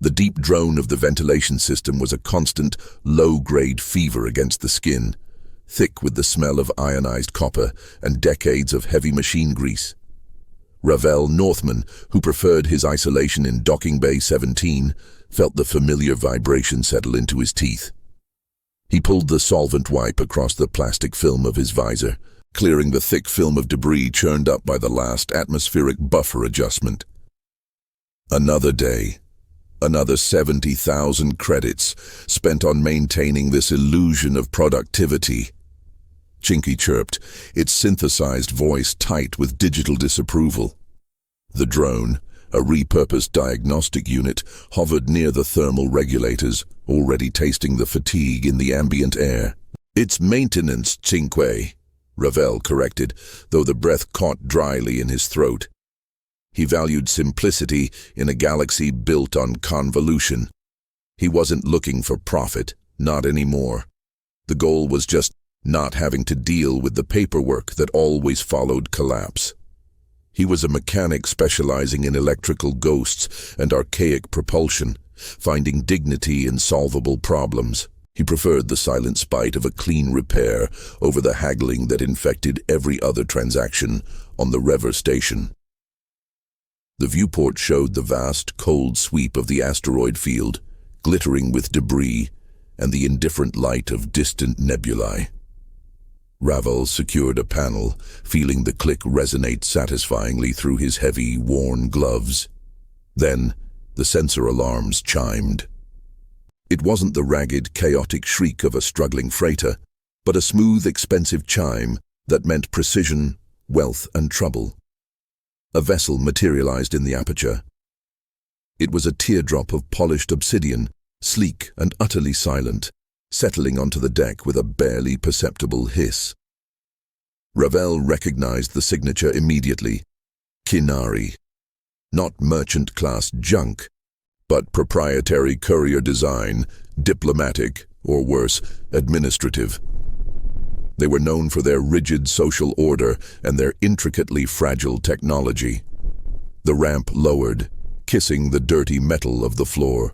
The deep drone of the ventilation system was a constant, low-grade fever against the skin, thick with the smell of ionized copper and decades of heavy machine grease. Ravel Northman, who preferred his isolation in Docking Bay 17, felt the familiar vibration settle into his teeth. He pulled the solvent wipe across the plastic film of his visor, clearing the thick film of debris churned up by the last atmospheric buffer adjustment. Another day, another 70,000 credits spent on maintaining this illusion of productivity. Chinky chirped, its synthesized voice tight with digital disapproval. The drone, a repurposed diagnostic unit, hovered near the thermal regulators, already tasting the fatigue in the ambient air. "It's maintenance, Cinque," Ravel corrected, though the breath caught dryly in his throat. He valued simplicity in a galaxy built on convolution. He wasn't looking for profit, not anymore. The goal was just not having to deal with the paperwork that always followed collapse. He was a mechanic specializing in electrical ghosts and archaic propulsion, finding dignity in solvable problems. He preferred the silent spite of a clean repair over the haggling that infected every other transaction on the Rever station. The viewport showed the vast, cold sweep of the asteroid field, glittering with debris and the indifferent light of distant nebulae. Ravel secured a panel, feeling the click resonate satisfyingly through his heavy, worn gloves. Then, the sensor alarms chimed. It wasn't the ragged, chaotic shriek of a struggling freighter, but a smooth, expensive chime that meant precision, wealth, and trouble. A vessel materialized in the aperture. It was a teardrop of polished obsidian, sleek and utterly silent, settling onto the deck with a barely perceptible hiss. Ravel recognized the signature immediately. Kinari. Not merchant-class junk, but proprietary courier design, diplomatic, or worse, administrative. They were known for their rigid social order and their intricately fragile technology. The ramp lowered, kissing the dirty metal of the floor.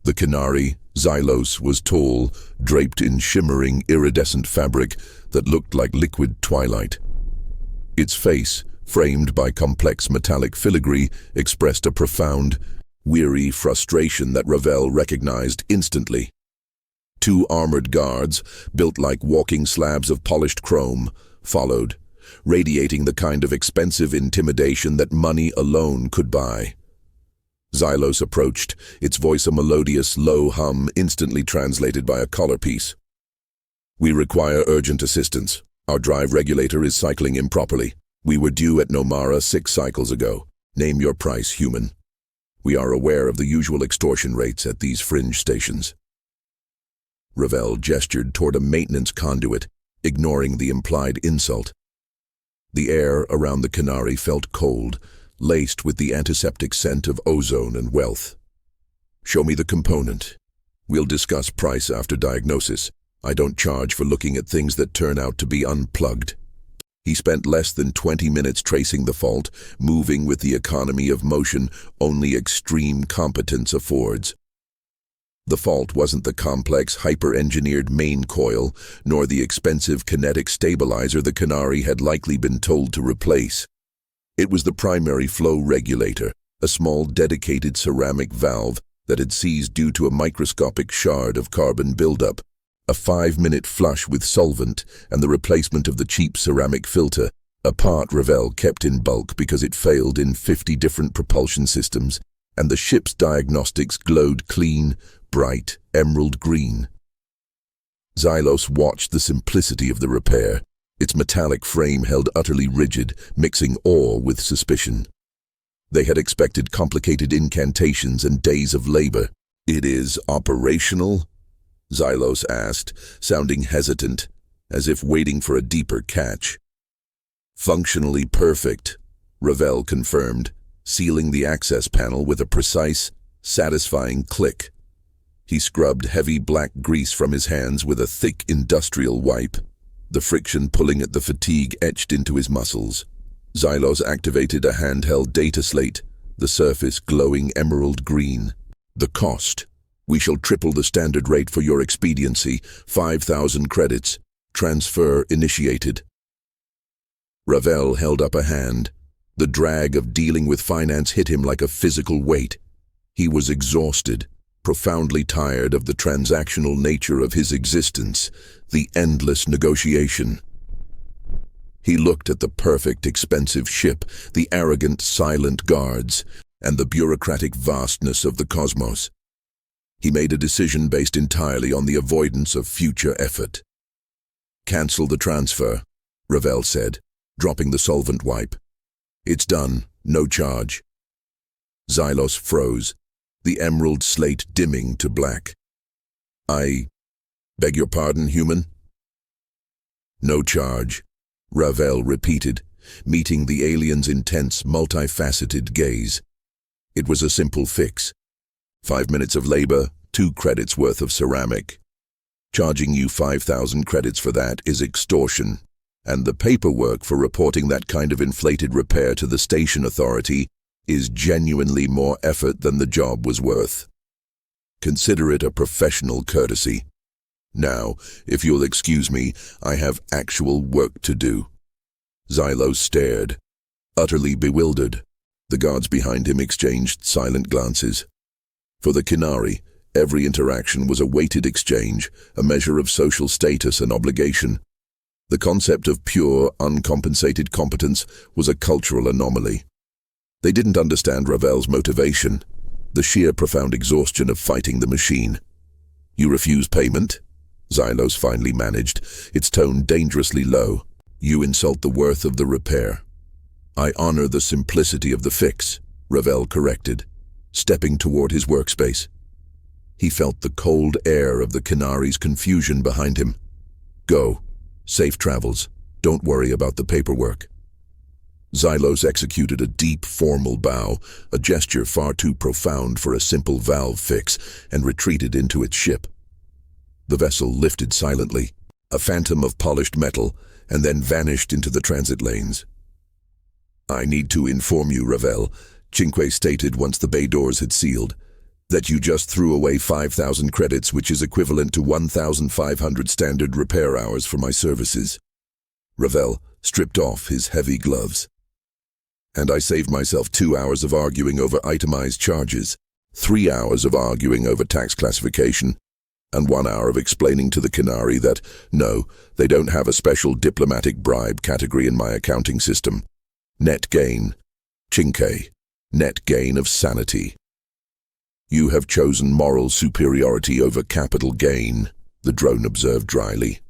The Kinari, Xylos, was tall, draped in shimmering, iridescent fabric that looked like liquid twilight. Its face, framed by complex metallic filigree, expressed a profound, weary frustration that Ravel recognized instantly. Two armored guards, built like walking slabs of polished chrome, followed, radiating the kind of expensive intimidation that money alone could buy. Xylos approached, its voice a melodious, low hum instantly translated by a collar piece. "We require urgent assistance. Our drive regulator is cycling improperly. We were due at Nomara 6 cycles ago. Name your price, human. We are aware of the usual extortion rates at these fringe stations." Ravel gestured toward a maintenance conduit, ignoring the implied insult. The air around the Kinari felt cold, laced with the antiseptic scent of ozone and wealth. "Show me the component. We'll discuss price after diagnosis. I don't charge for looking at things that turn out to be unplugged." He spent less than 20 minutes tracing the fault, moving with the economy of motion only extreme competence affords. The fault wasn't the complex, hyper-engineered main coil, nor the expensive kinetic stabilizer the Kinari had likely been told to replace. It was the primary flow regulator, a small dedicated ceramic valve that had seized due to a microscopic shard of carbon buildup, a 5-minute flush with solvent, and the replacement of the cheap ceramic filter, a part Ravel kept in bulk because it failed in 50 different propulsion systems, and the ship's diagnostics glowed clean, bright, emerald green. Xylos watched the simplicity of the repair. Its metallic frame held utterly rigid, mixing awe with suspicion. They had expected complicated incantations and days of labor. "It is operational?" Xylos asked, sounding hesitant, as if waiting for a deeper catch. "Functionally perfect," Ravel confirmed, sealing the access panel with a precise, satisfying click. He scrubbed heavy black grease from his hands with a thick industrial wipe, the friction pulling at the fatigue etched into his muscles. Xylos activated a handheld data slate, the surface glowing emerald green. The cost. We shall triple the standard rate for your expediency, 5,000 credits. Transfer initiated. Ravel held up a hand. The drag of dealing with finance hit him like a physical weight. He was exhausted, profoundly tired of the transactional nature of his existence, the endless negotiation. He looked at the perfect, expensive ship, the arrogant, silent guards, and the bureaucratic vastness of the cosmos. He made a decision based entirely on the avoidance of future effort. "Cancel the transfer," Ravel said, dropping the solvent wipe. "It's done, no charge." Xylos froze, the emerald slate dimming to black. "I beg your pardon, human?" "No charge," Ravel repeated, meeting the alien's intense, multifaceted gaze. It was a simple fix. 5 minutes of labor, 2 credits worth of ceramic. Charging you 5,000 credits for that is extortion, and the paperwork for reporting that kind of inflated repair to the station authority is genuinely more effort than the job was worth. Consider it a professional courtesy. Now, if you'll excuse me, I have actual work to do." Xylos stared, utterly bewildered. The guards behind him exchanged silent glances. For the Qunari, every interaction was a weighted exchange, a measure of social status and obligation. The concept of pure, uncompensated competence was a cultural anomaly. They didn't understand Ravel's motivation, the sheer profound exhaustion of fighting the machine. "You refuse payment?" Xylos finally managed, its tone dangerously low. "You insult the worth of the repair." "I honor the simplicity of the fix," Ravel corrected, stepping toward his workspace. He felt the cold air of the Qunari's confusion behind him. "Go. Safe travels. Don't worry about the paperwork." Xylos executed a deep, formal bow, a gesture far too profound for a simple valve fix, and retreated into its ship. The vessel lifted silently, a phantom of polished metal, and then vanished into the transit lanes. "I need to inform you, Ravel," Cinque stated once the bay doors had sealed, "that you just threw away 5,000 credits, which is equivalent to 1,500 standard repair hours for my services." Ravel stripped off his heavy gloves. "And I saved myself 2 hours of arguing over itemized charges, 3 hours of arguing over tax classification, and 1 hour of explaining to the Qunari that, no, they don't have a special diplomatic bribe category in my accounting system. Net gain. Cinque. Net gain of sanity." "You have chosen moral superiority over capital gain," the drone observed dryly.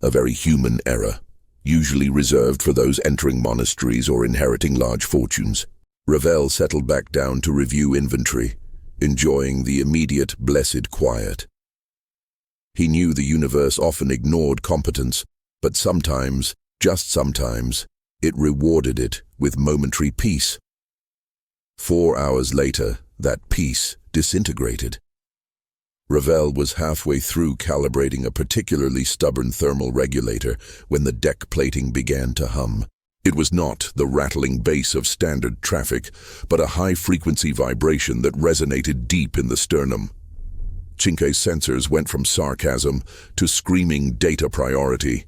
"A very human error, usually reserved for those entering monasteries or inheriting large fortunes." Ravel settled back down to review inventory, enjoying the immediate, blessed quiet. He knew the universe often ignored competence, but sometimes, just sometimes, it rewarded it with momentary peace. 4 hours later, that peace disintegrated. Ravel was halfway through calibrating a particularly stubborn thermal regulator when the deck plating began to hum. It was not the rattling bass of standard traffic, but a high-frequency vibration that resonated deep in the sternum. Cinque's sensors went from sarcasm to screaming data priority.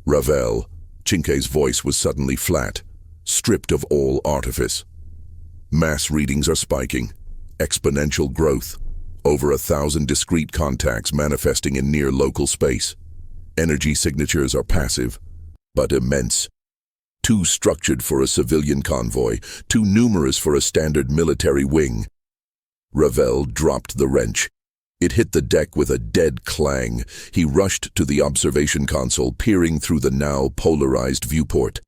"Ravel," Cinque's voice was suddenly flat, stripped of all artifice. "Mass readings are spiking. Exponential growth. Over 1,000 discrete contacts manifesting in near-local space. Energy signatures are passive, but immense. Too structured for a civilian convoy, too numerous for a standard military wing." Ravel dropped the wrench. It hit the deck with a dead clang. He rushed to the observation console, peering through the now polarized viewport.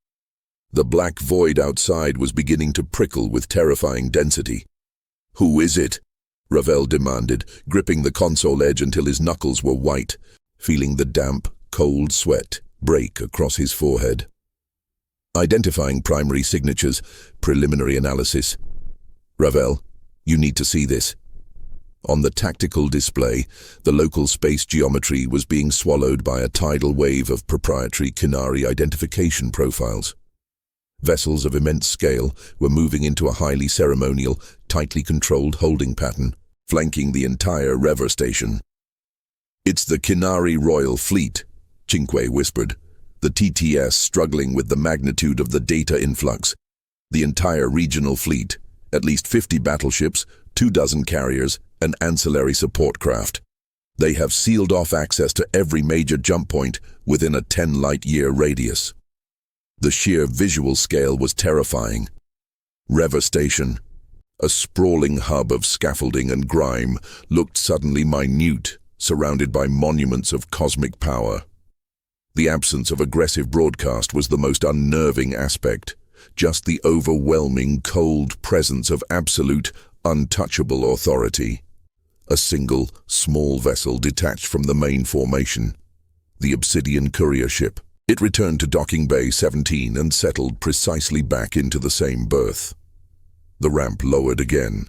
The black void outside was beginning to prickle with terrifying density. "Who is it?" Ravel demanded, gripping the console edge until his knuckles were white, feeling the damp, cold sweat break across his forehead. "Identifying primary signatures, preliminary analysis." "Ravel, you need to see this." On the tactical display, the local space geometry was being swallowed by a tidal wave of proprietary Qunari identification profiles. Vessels of immense scale were moving into a highly ceremonial, tightly controlled holding pattern. flanking the entire Rever station. "It's the Kinari Royal Fleet," Cinque whispered, the TTS struggling with the magnitude of the data influx. The entire regional fleet, at least 50 battleships, 24 carriers, and ancillary support craft. They have sealed off access to every major jump point within a 10-light-year radius. The sheer visual scale was terrifying. Rever Station, a sprawling hub of scaffolding and grime, looked suddenly minute, surrounded by monuments of cosmic power. The absence of aggressive broadcast was the most unnerving aspect, just the overwhelming, cold presence of absolute, untouchable authority. A single, small vessel detached from the main formation, the Obsidian courier ship. It returned to Docking Bay 17 and settled precisely back into the same berth. The ramp lowered again.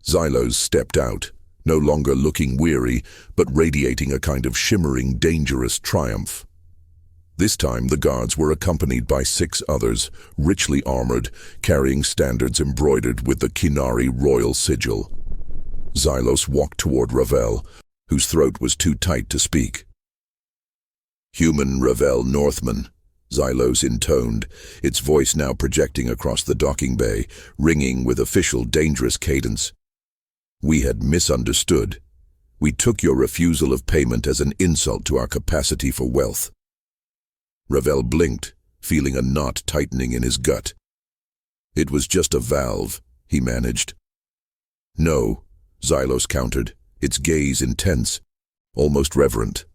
Xylos stepped out, no longer looking weary, but radiating a kind of shimmering, dangerous triumph. This time the guards were accompanied by 6 others, richly armored, carrying standards embroidered with the Kinari royal sigil. Xylos walked toward Ravel, whose throat was too tight to speak. "Human Ravel Northman," Xylos intoned, its voice now projecting across the docking bay, ringing with official dangerous cadence. "We had misunderstood. We took your refusal of payment as an insult to our capacity for wealth." Ravel blinked, feeling a knot tightening in his gut. "It was just a valve," he managed. "No," Xylos countered, its gaze intense, almost reverent.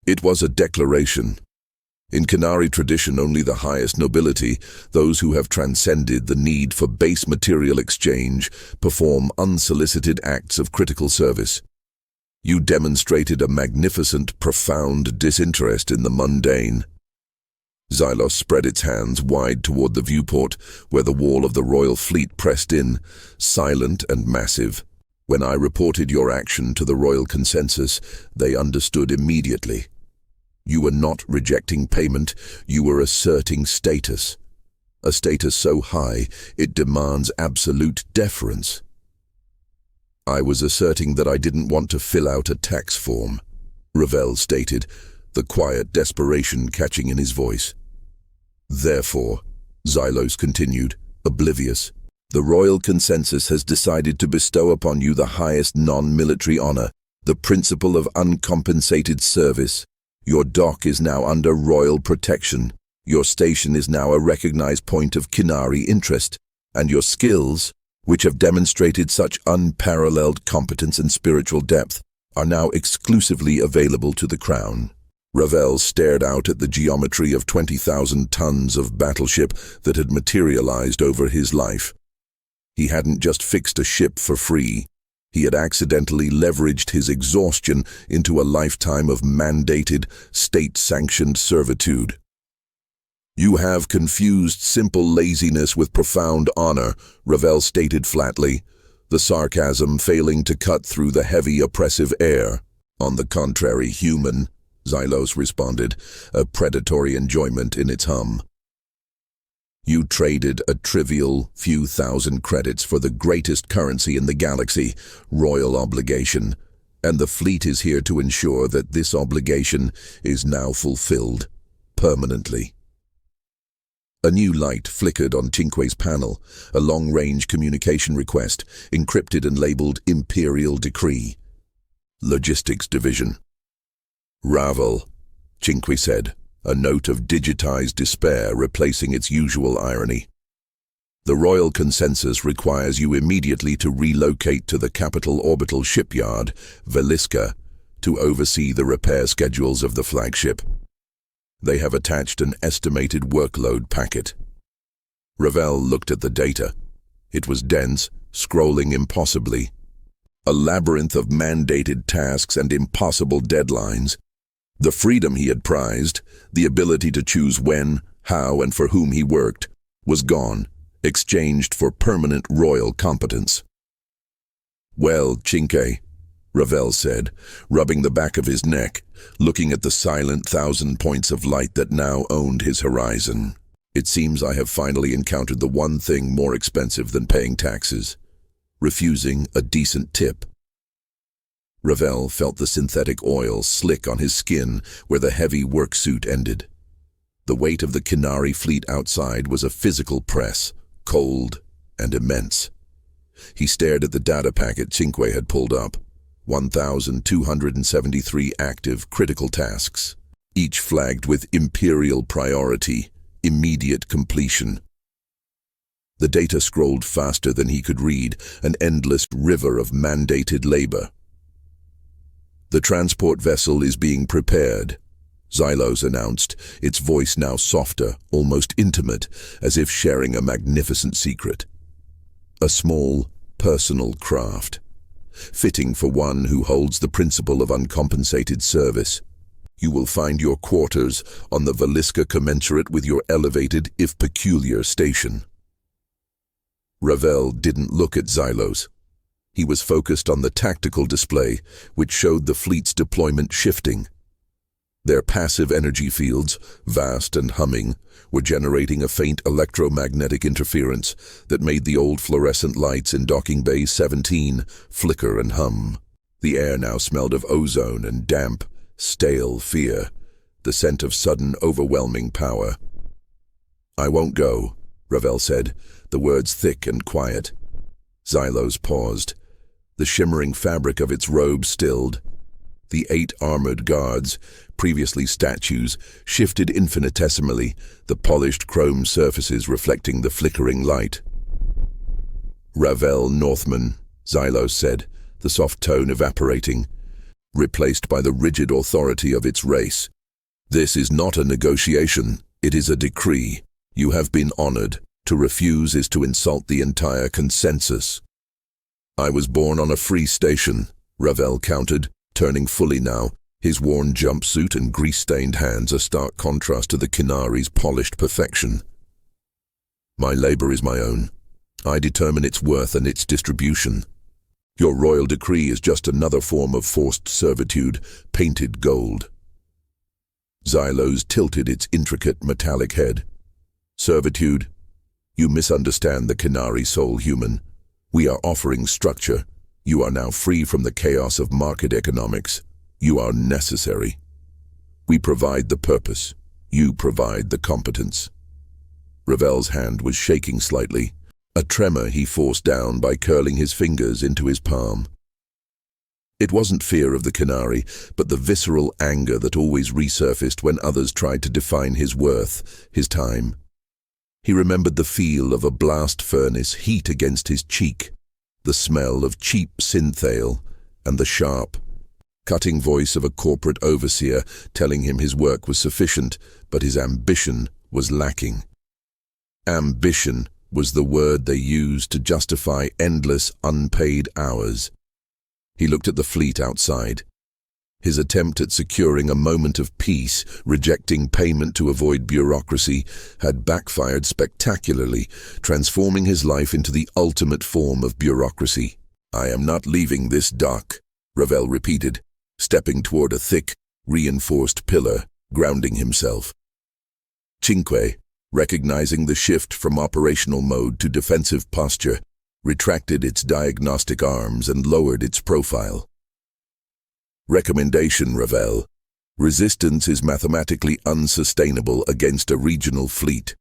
"It was a declaration. In Kinari tradition, only the highest nobility, those who have transcended the need for base material exchange, perform unsolicited acts of critical service. You demonstrated a magnificent, profound disinterest in the mundane." Xylos spread its hands wide toward the viewport, where the wall of the royal fleet pressed in, silent and massive. "When I reported your action to the royal consensus, they understood immediately. You were not rejecting payment, you were asserting status. A status so high, it demands absolute deference." "I was asserting that I didn't want to fill out a tax form," Ravel stated, the quiet desperation catching in his voice. "Therefore," Xylos continued, oblivious, "the royal consensus has decided to bestow upon you the highest non-military honor, the principle of uncompensated service. Your dock is now under royal protection. Your station is now a recognized point of Kinari interest, and your skills, which have demonstrated such unparalleled competence and spiritual depth, are now exclusively available to the crown." Ravel stared out at the geometry of 20,000 tons of battleship that had materialized over his life. He hadn't just fixed a ship for free. He had accidentally leveraged his exhaustion into a lifetime of mandated, state-sanctioned servitude. "You have confused simple laziness with profound honor," Ravel stated flatly, the sarcasm failing to cut through the heavy, oppressive air. "On the contrary, human," Xylos responded, a predatory enjoyment in its hum. "You traded a trivial few thousand credits for the greatest currency in the galaxy, royal obligation, and the fleet is here to ensure that this obligation is now fulfilled, permanently." A new light flickered on Cinque's panel, a long-range communication request, encrypted and labeled Imperial Decree. Logistics Division. "Ravel," Cinque said, a note of digitized despair replacing its usual irony. "The royal consensus requires you immediately to relocate to the capital orbital shipyard, Velisca, to oversee the repair schedules of the flagship. They have attached an estimated workload packet." Ravel looked at the data. It was dense, scrolling impossibly. A labyrinth of mandated tasks and impossible deadlines. The freedom he had prized, the ability to choose when, how, and for whom he worked, was gone, exchanged for permanent royal competence. "Well, Cinque," Ravel said, rubbing the back of his neck, looking at the silent 1,000 points of light that now owned his horizon. "It seems I have finally encountered the one thing more expensive than paying taxes. refusing a decent tip. Ravel felt the synthetic oil slick on his skin where the heavy work suit ended. The weight of the Qunari fleet outside was a physical press, cold and immense. He stared at the data packet Cinque had pulled up. 1,273 active critical tasks, each flagged with imperial priority, immediate completion. The data scrolled faster than he could read, an endless river of mandated labor. The transport vessel is being prepared, Xylos announced, its voice now softer, almost intimate, as if sharing a magnificent secret. A small, personal craft, fitting for one who holds the principle of uncompensated service. You will find your quarters on the Valiska commensurate with your elevated, if peculiar, station. Ravel didn't look at Xylos. He was focused on the tactical display, which showed the fleet's deployment shifting. Their passive energy fields, vast and humming, were generating a faint electromagnetic interference that made the old fluorescent lights in Docking Bay 17 flicker and hum. The air now smelled of ozone and damp, stale fear, the scent of sudden, overwhelming power. "I won't go," Ravel said, the words thick and quiet. Xylos paused. The shimmering fabric of its robe stilled. The 8 armored guards, previously statues, shifted infinitesimally, the polished chrome surfaces reflecting the flickering light. "Ravel Northman," Xylos said, the soft tone evaporating, replaced by the rigid authority of its race. "This is not a negotiation, it is a decree. You have been honored. To refuse is to insult the entire consensus." "I was born on a free station," Ravel countered, turning fully now, his worn jumpsuit and grease-stained hands a stark contrast to the Qunari's polished perfection. "My labor is my own. I determine its worth and its distribution. Your royal decree is just another form of forced servitude, painted gold." Xylos tilted its intricate metallic head. "Servitude? You misunderstand the Qunari soul, human. We are offering structure. You are now free from the chaos of market economics. You are necessary. We provide the purpose. You provide the competence." Ravel's hand was shaking slightly, a tremor he forced down by curling his fingers into his palm. It wasn't fear of the Qunari, but the visceral anger that always resurfaced when others tried to define his worth, his time. He remembered the feel of a blast furnace heat against his cheek, the smell of cheap synthale, and the sharp, cutting voice of a corporate overseer telling him his work was sufficient, but his ambition was lacking. Ambition was the word they used to justify endless, unpaid hours. He looked at the fleet outside. His attempt at securing a moment of peace, rejecting payment to avoid bureaucracy, had backfired spectacularly, transforming his life into the ultimate form of bureaucracy. "I am not leaving this dock," Ravel repeated, stepping toward a thick, reinforced pillar, grounding himself. Cinque, recognizing the shift from operational mode to defensive posture, retracted its diagnostic arms and lowered its profile. "Recommendation, Ravel. Resistance is mathematically unsustainable against a regional fleet.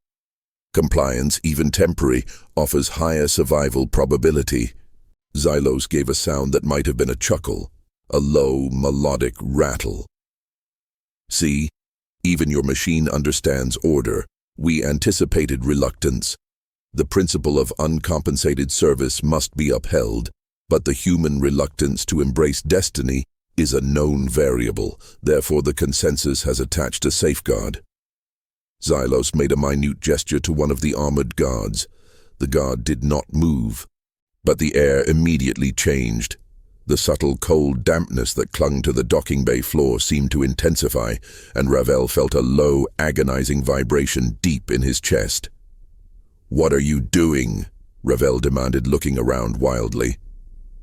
Compliance, even temporary, offers higher survival probability." Xylos gave a sound that might have been a chuckle, a low, melodic rattle. "See, even your machine understands order. We anticipated reluctance. The principle of uncompensated service must be upheld, but the human reluctance to embrace destiny is a known variable, therefore the consensus has attached a safeguard." Xylos made a minute gesture to one of the armored guards. The guard did not move, but the air immediately changed. The subtle cold dampness that clung to the docking bay floor seemed to intensify, and Ravel felt a low, agonizing vibration deep in his chest. "What are you doing?" Ravel demanded, looking around wildly.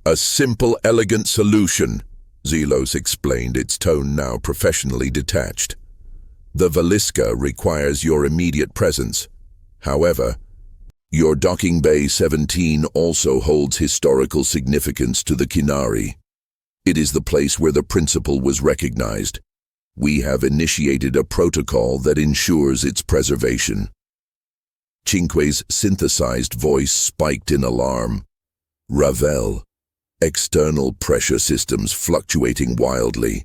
"A simple, elegant solution," Xylos explained, its tone now professionally detached. "The Valiska requires your immediate presence. However, Your docking bay 17 also holds historical significance to the Kinari. It is the place where the principle was recognized. We have initiated a protocol that ensures its preservation. Cinque's synthesized voice spiked in alarm. Ravel. External pressure systems fluctuating wildly.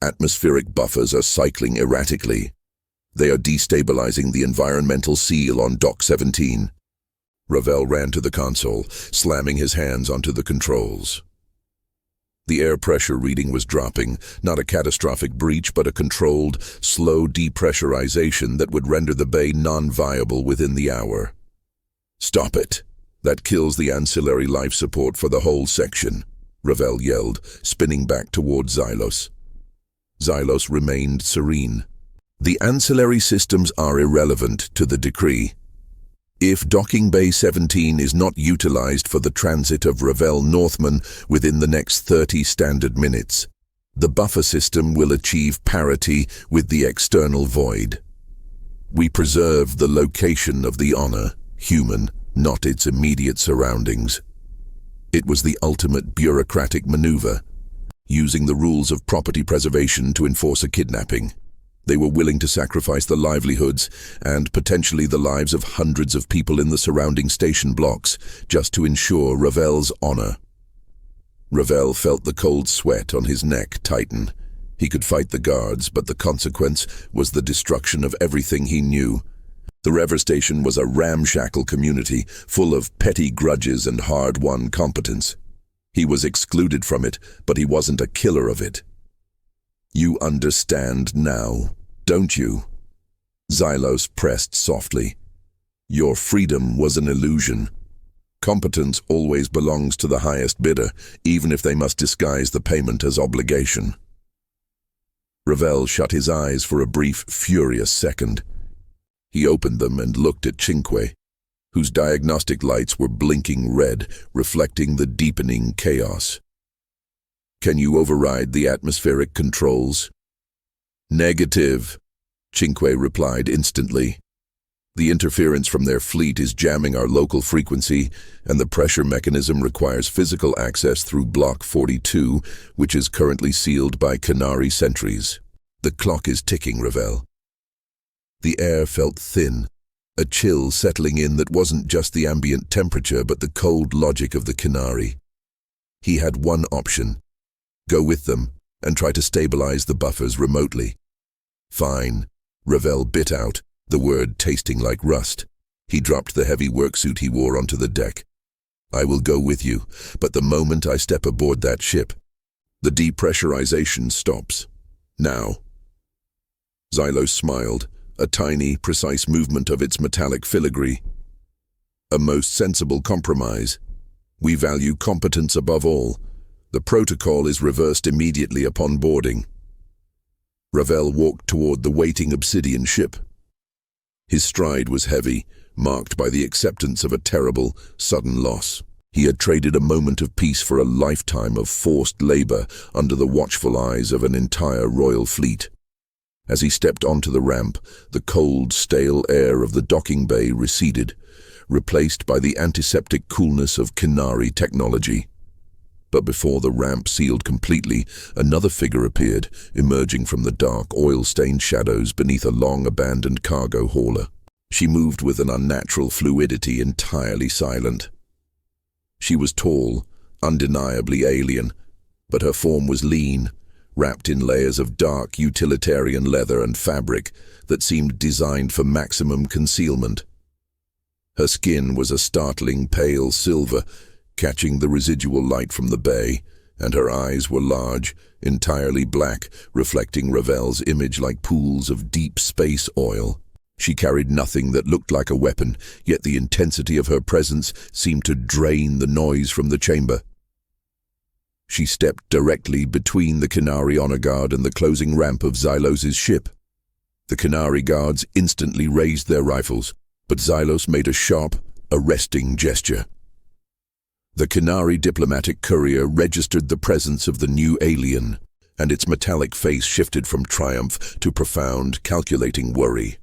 Atmospheric buffers are cycling erratically. They are destabilizing the environmental seal on Dock 17. Ravel ran to the console, slamming his hands onto the controls. The air pressure reading was dropping, not a catastrophic breach, but a controlled, slow depressurization that would render the bay non-viable within the hour. "Stop it! That kills the ancillary life support for the whole section," Ravel yelled, spinning back toward Xylos. Xylos remained serene. "The ancillary systems are irrelevant to the decree. If Docking Bay 17 is not utilized for the transit of Ravel Northman within the next 30 standard minutes, the buffer system will achieve parity with the external void. We preserve the location of the honor, human, not its immediate surroundings." It was the ultimate bureaucratic maneuver, using the rules of property preservation to enforce a kidnapping. They were willing to sacrifice the livelihoods and potentially the lives of hundreds of people in the surrounding station blocks just to ensure Ravel's honor. Ravel felt the cold sweat on his neck tighten. He could fight the guards, but the consequence was the destruction of everything he knew. The Rever Station was a ramshackle community full of petty grudges and hard-won competence. He was excluded from it, but he wasn't a killer of it. "You understand now, don't you?" Xylos pressed softly. "Your freedom was an illusion. Competence always belongs to the highest bidder, even if they must disguise the payment as obligation." Ravel shut his eyes for a brief, furious second. He opened them and looked at Cinque, whose diagnostic lights were blinking red, reflecting the deepening chaos. "Can you override the atmospheric controls?" "Negative," Cinque replied instantly. "The interference from their fleet is jamming our local frequency, and the pressure mechanism requires physical access through Block 42, which is currently sealed by Kinari sentries. The clock is ticking, Ravel." The air felt thin, a chill settling in that wasn't just the ambient temperature but the cold logic of the Kinari. He had one option: go with them and try to stabilize the buffers remotely. "Fine," Ravel bit out, the word tasting like rust. He dropped the heavy worksuit he wore onto the deck. "I will go with you, but the moment I step aboard that ship, the depressurization stops. Now." Xylos smiled, a tiny, precise movement of its metallic filigree. "A most sensible compromise. We value competence above all. The protocol is reversed immediately upon boarding." Ravel walked toward the waiting Obsidian ship. His stride was heavy, marked by the acceptance of a terrible, sudden loss. He had traded a moment of peace for a lifetime of forced labor under the watchful eyes of an entire royal fleet. As he stepped onto the ramp, the cold, stale air of the docking bay receded, replaced by the antiseptic coolness of Kinari technology. But before the ramp sealed completely, another figure appeared, emerging from the dark, oil-stained shadows beneath a long-abandoned cargo hauler. She moved with an unnatural fluidity, entirely silent. She was tall, undeniably alien, but her form was lean, wrapped in layers of dark, utilitarian leather and fabric that seemed designed for maximum concealment. Her skin was a startling pale silver, catching the residual light from the bay, and her eyes were large, entirely black, reflecting Ravel's image like pools of deep space oil. She carried nothing that looked like a weapon, yet the intensity of her presence seemed to drain the noise from the chamber. She stepped directly between the Kinari honor guard and the closing ramp of Xylos' ship. The Kinari guards instantly raised their rifles, but Xylos made a sharp, arresting gesture. The Kinari diplomatic courier registered the presence of the new alien, and its metallic face shifted from triumph to profound, calculating worry.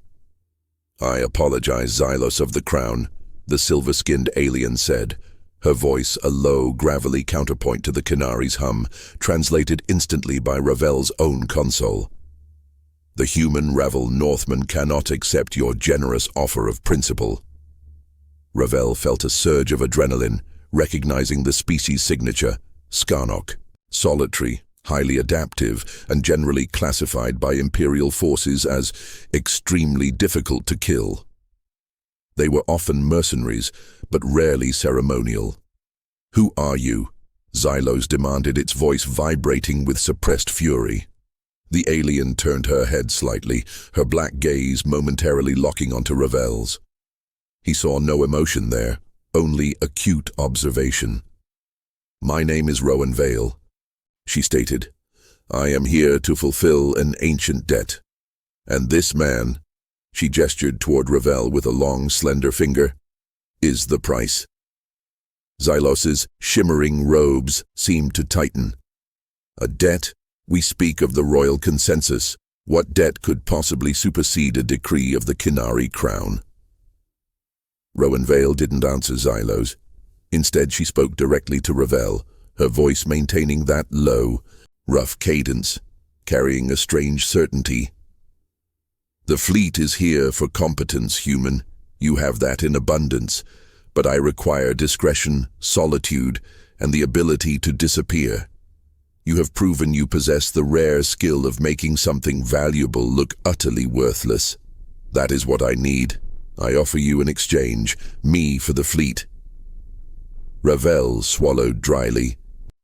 "I apologize, Xylos of the Crown," the silver-skinned alien said, her voice a low, gravelly counterpoint to the Qunari's hum, translated instantly by Ravel's own console. The human Ravel Northman cannot accept your generous offer of principle. Ravel felt a surge of adrenaline, recognizing the species signature, Skarnok, solitary, highly adaptive, and generally classified by Imperial forces as extremely difficult to kill. They were often mercenaries, but rarely ceremonial. "Who are you?" Xylos demanded, its voice vibrating with suppressed fury. The alien turned her head slightly, her black gaze momentarily locking onto Ravel's. He saw no emotion there, only acute observation. "My name is Rowan Vale," she stated. "I am here to fulfill an ancient debt. And this man," she gestured toward Ravel with a long, slender finger, "is the price." Xylos's shimmering robes seemed to tighten. "A debt? We speak of the royal consensus. What debt could possibly supersede a decree of the Qunari crown?" Rowan Vale didn't answer Xylos. Instead, she spoke directly to Ravel, her voice maintaining that low, rough cadence, carrying a strange certainty. "The fleet is here for competence, human. You have that in abundance, but I require discretion, solitude, and the ability to disappear. You have proven you possess the rare skill of making something valuable look utterly worthless. That is what I need. I offer you an exchange, me for the fleet." Ravel swallowed dryly,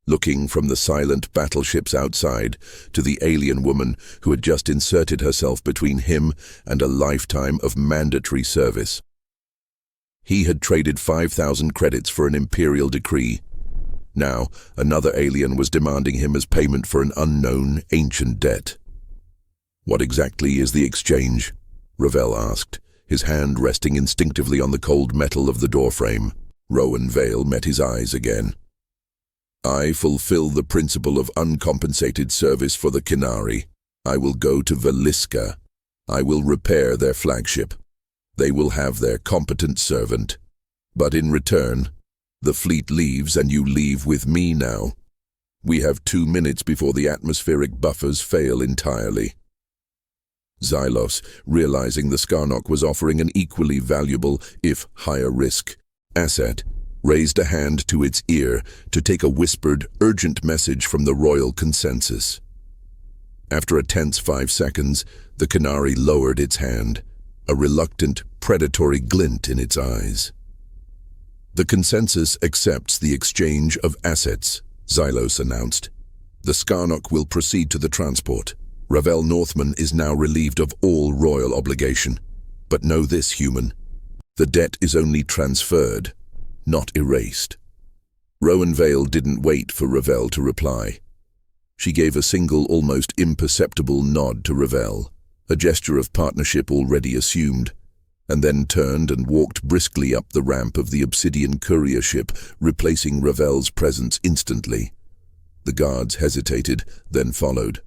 looking from the silent battleships outside to the alien woman who had just inserted herself between him and a lifetime of mandatory service. He had traded 5,000 credits for an imperial decree. Now, another alien was demanding him as payment for an unknown, ancient debt. "What exactly is the exchange?" Ravel asked, his hand resting instinctively on the cold metal of the doorframe. Rowan Vale met his eyes again. "I fulfill the principle of uncompensated service for the Qunari. I will go to Veliska. I will repair their flagship. They will have their competent servant. But in return, the fleet leaves and you leave with me now. We have 2 minutes before the atmospheric buffers fail entirely." Xylos, realizing the Skarnok was offering an equally valuable, if higher risk, asset, raised a hand to its ear to take a whispered, urgent message from the royal consensus. After a tense 5 seconds, the Qunari lowered its hand, a reluctant, predatory glint in its eyes. "The consensus accepts the exchange of assets," Xylos announced. "The Skarnok will proceed to the transport. Ravel Northman is now relieved of all royal obligation. But know this, human. The debt is only transferred, not erased." Rowan Vale didn't wait for Ravel to reply. She gave a single, almost imperceptible nod to Ravel, a gesture of partnership already assumed, and then turned and walked briskly up the ramp of the Obsidian courier ship, replacing Ravel's presence instantly. The guards hesitated, then followed.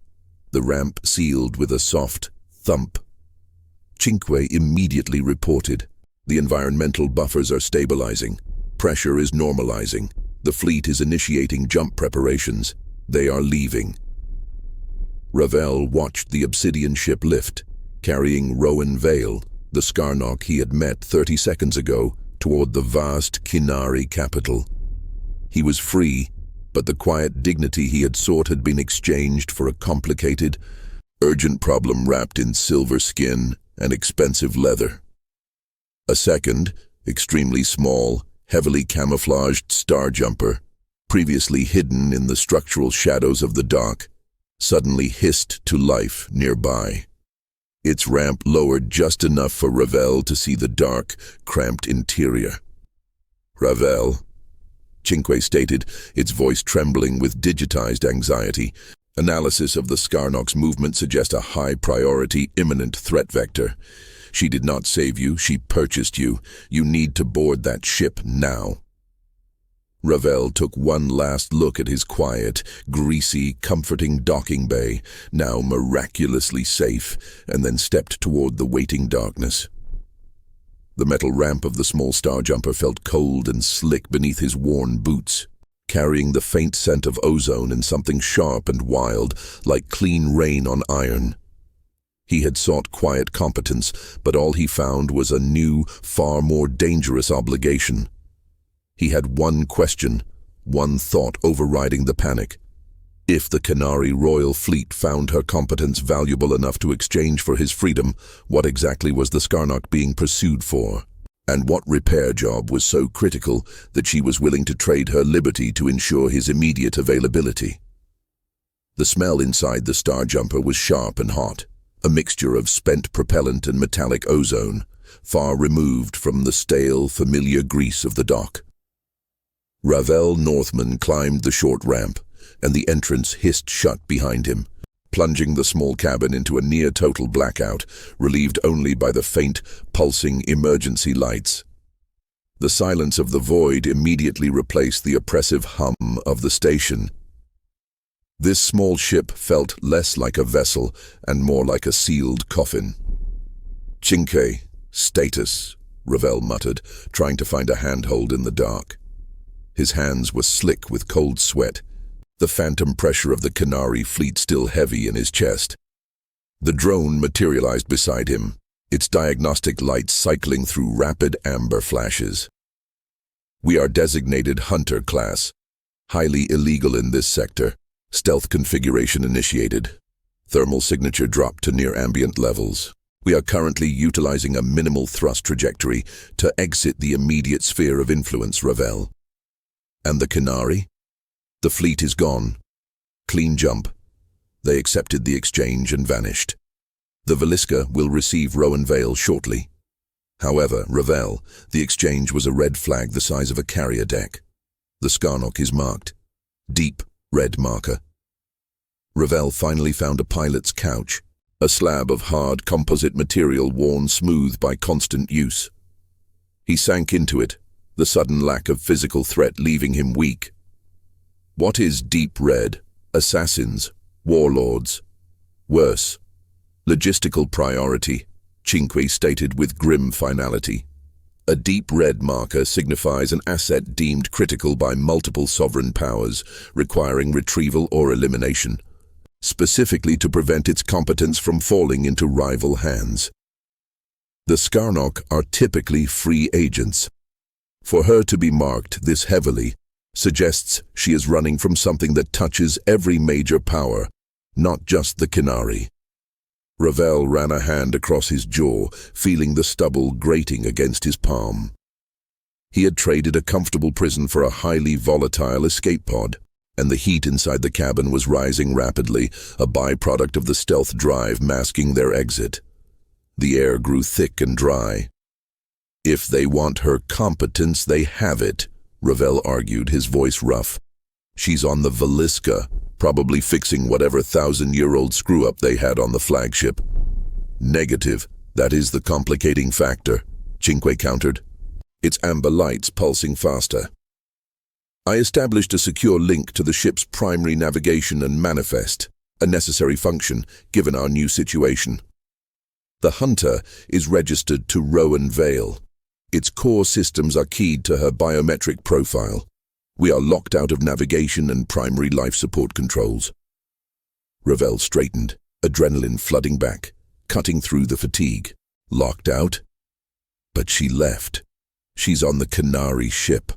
The ramp sealed with a soft thump. Cinque immediately reported, "The environmental buffers are stabilizing. Pressure is normalizing. The fleet is initiating jump preparations. They are leaving." Ravel watched the Obsidian ship lift, carrying Rowan Vale, the Skarnok he had met 30 seconds ago, toward the vast Qunari capital. He was free, but the quiet dignity he had sought had been exchanged for a complicated, urgent problem wrapped in silver skin and expensive leather. A second, extremely small, heavily camouflaged star jumper, previously hidden in the structural shadows of the dock, suddenly hissed to life nearby. Its ramp lowered just enough for Ravel to see the dark, cramped interior. "Ravel," Cinque stated, its voice trembling with digitized anxiety. Analysis of the Skarnok's movement suggests a high-priority, imminent threat vector. She did not save you, she purchased you. You need to board that ship now. Ravel took one last look at his quiet, greasy, comforting docking bay, now miraculously safe, and then stepped toward the waiting darkness. The metal ramp of the small starjumper felt cold and slick beneath his worn boots, carrying the faint scent of ozone and something sharp and wild, like clean rain on iron. He had sought quiet competence, but all he found was a new, far more dangerous obligation. He had one question, one thought overriding the panic. If the Kenari Royal Fleet found her competence valuable enough to exchange for his freedom, what exactly was the Skarnok being pursued for? And what repair job was so critical that she was willing to trade her liberty to ensure his immediate availability? The smell inside the Starjumper was sharp and hot, a mixture of spent propellant and metallic ozone, far removed from the stale, familiar grease of the dock. Ravel Northman climbed the short ramp, and the entrance hissed shut behind him, plunging the small cabin into a near-total blackout, relieved only by the faint, pulsing emergency lights. The silence of the void immediately replaced the oppressive hum of the station. This small ship felt less like a vessel and more like a sealed coffin. "Cinque, status," Ravel muttered, trying to find a handhold in the dark. His hands were slick with cold sweat, the phantom pressure of the Kenari fleet still heavy in his chest. The drone materialized beside him, its diagnostic lights cycling through rapid amber flashes. "We are designated Hunter class. Highly illegal in this sector. Stealth configuration initiated. Thermal signature dropped to near ambient levels. We are currently utilizing a minimal thrust trajectory to exit the immediate sphere of influence, Ravel." "And the Kenari?" "The fleet is gone. Clean jump. They accepted the exchange and vanished. The Veliska will receive Rowan Vale shortly. However, Ravel, the exchange was a red flag the size of a carrier deck. The Skarnok is marked. Deep red marker." Ravel finally found a pilot's couch, a slab of hard composite material worn smooth by constant use. He sank into it, the sudden lack of physical threat leaving him weak. "What is deep red? Assassins? Warlords? Worse. Logistical priority," Cinque stated with grim finality. "A deep red marker signifies an asset deemed critical by multiple sovereign powers, requiring retrieval or elimination, specifically to prevent its competence from falling into rival hands. The Skarnok are typically free agents. For her to be marked this heavily suggests she is running from something that touches every major power, not just the Kenari." Ravel ran a hand across his jaw, feeling the stubble grating against his palm. He had traded a comfortable prison for a highly volatile escape pod, and the heat inside the cabin was rising rapidly, a byproduct of the stealth drive masking their exit. The air grew thick and dry. "If they want her competence, they have it," Ravel argued, his voice rough. "She's on the Veliska, probably fixing whatever 1,000-year-old screw-up they had on the flagship." "Negative. That is the complicating factor," Cinque countered. "Its amber lights pulsing faster. I established a secure link to the ship's primary navigation and manifest, a necessary function given our new situation. The Hunter is registered to Rowan Vale. Its core systems are keyed to her biometric profile. We are locked out of navigation and primary life support controls." Ravel straightened, adrenaline flooding back, cutting through the fatigue. "Locked out? But she left. She's on the Kenari ship."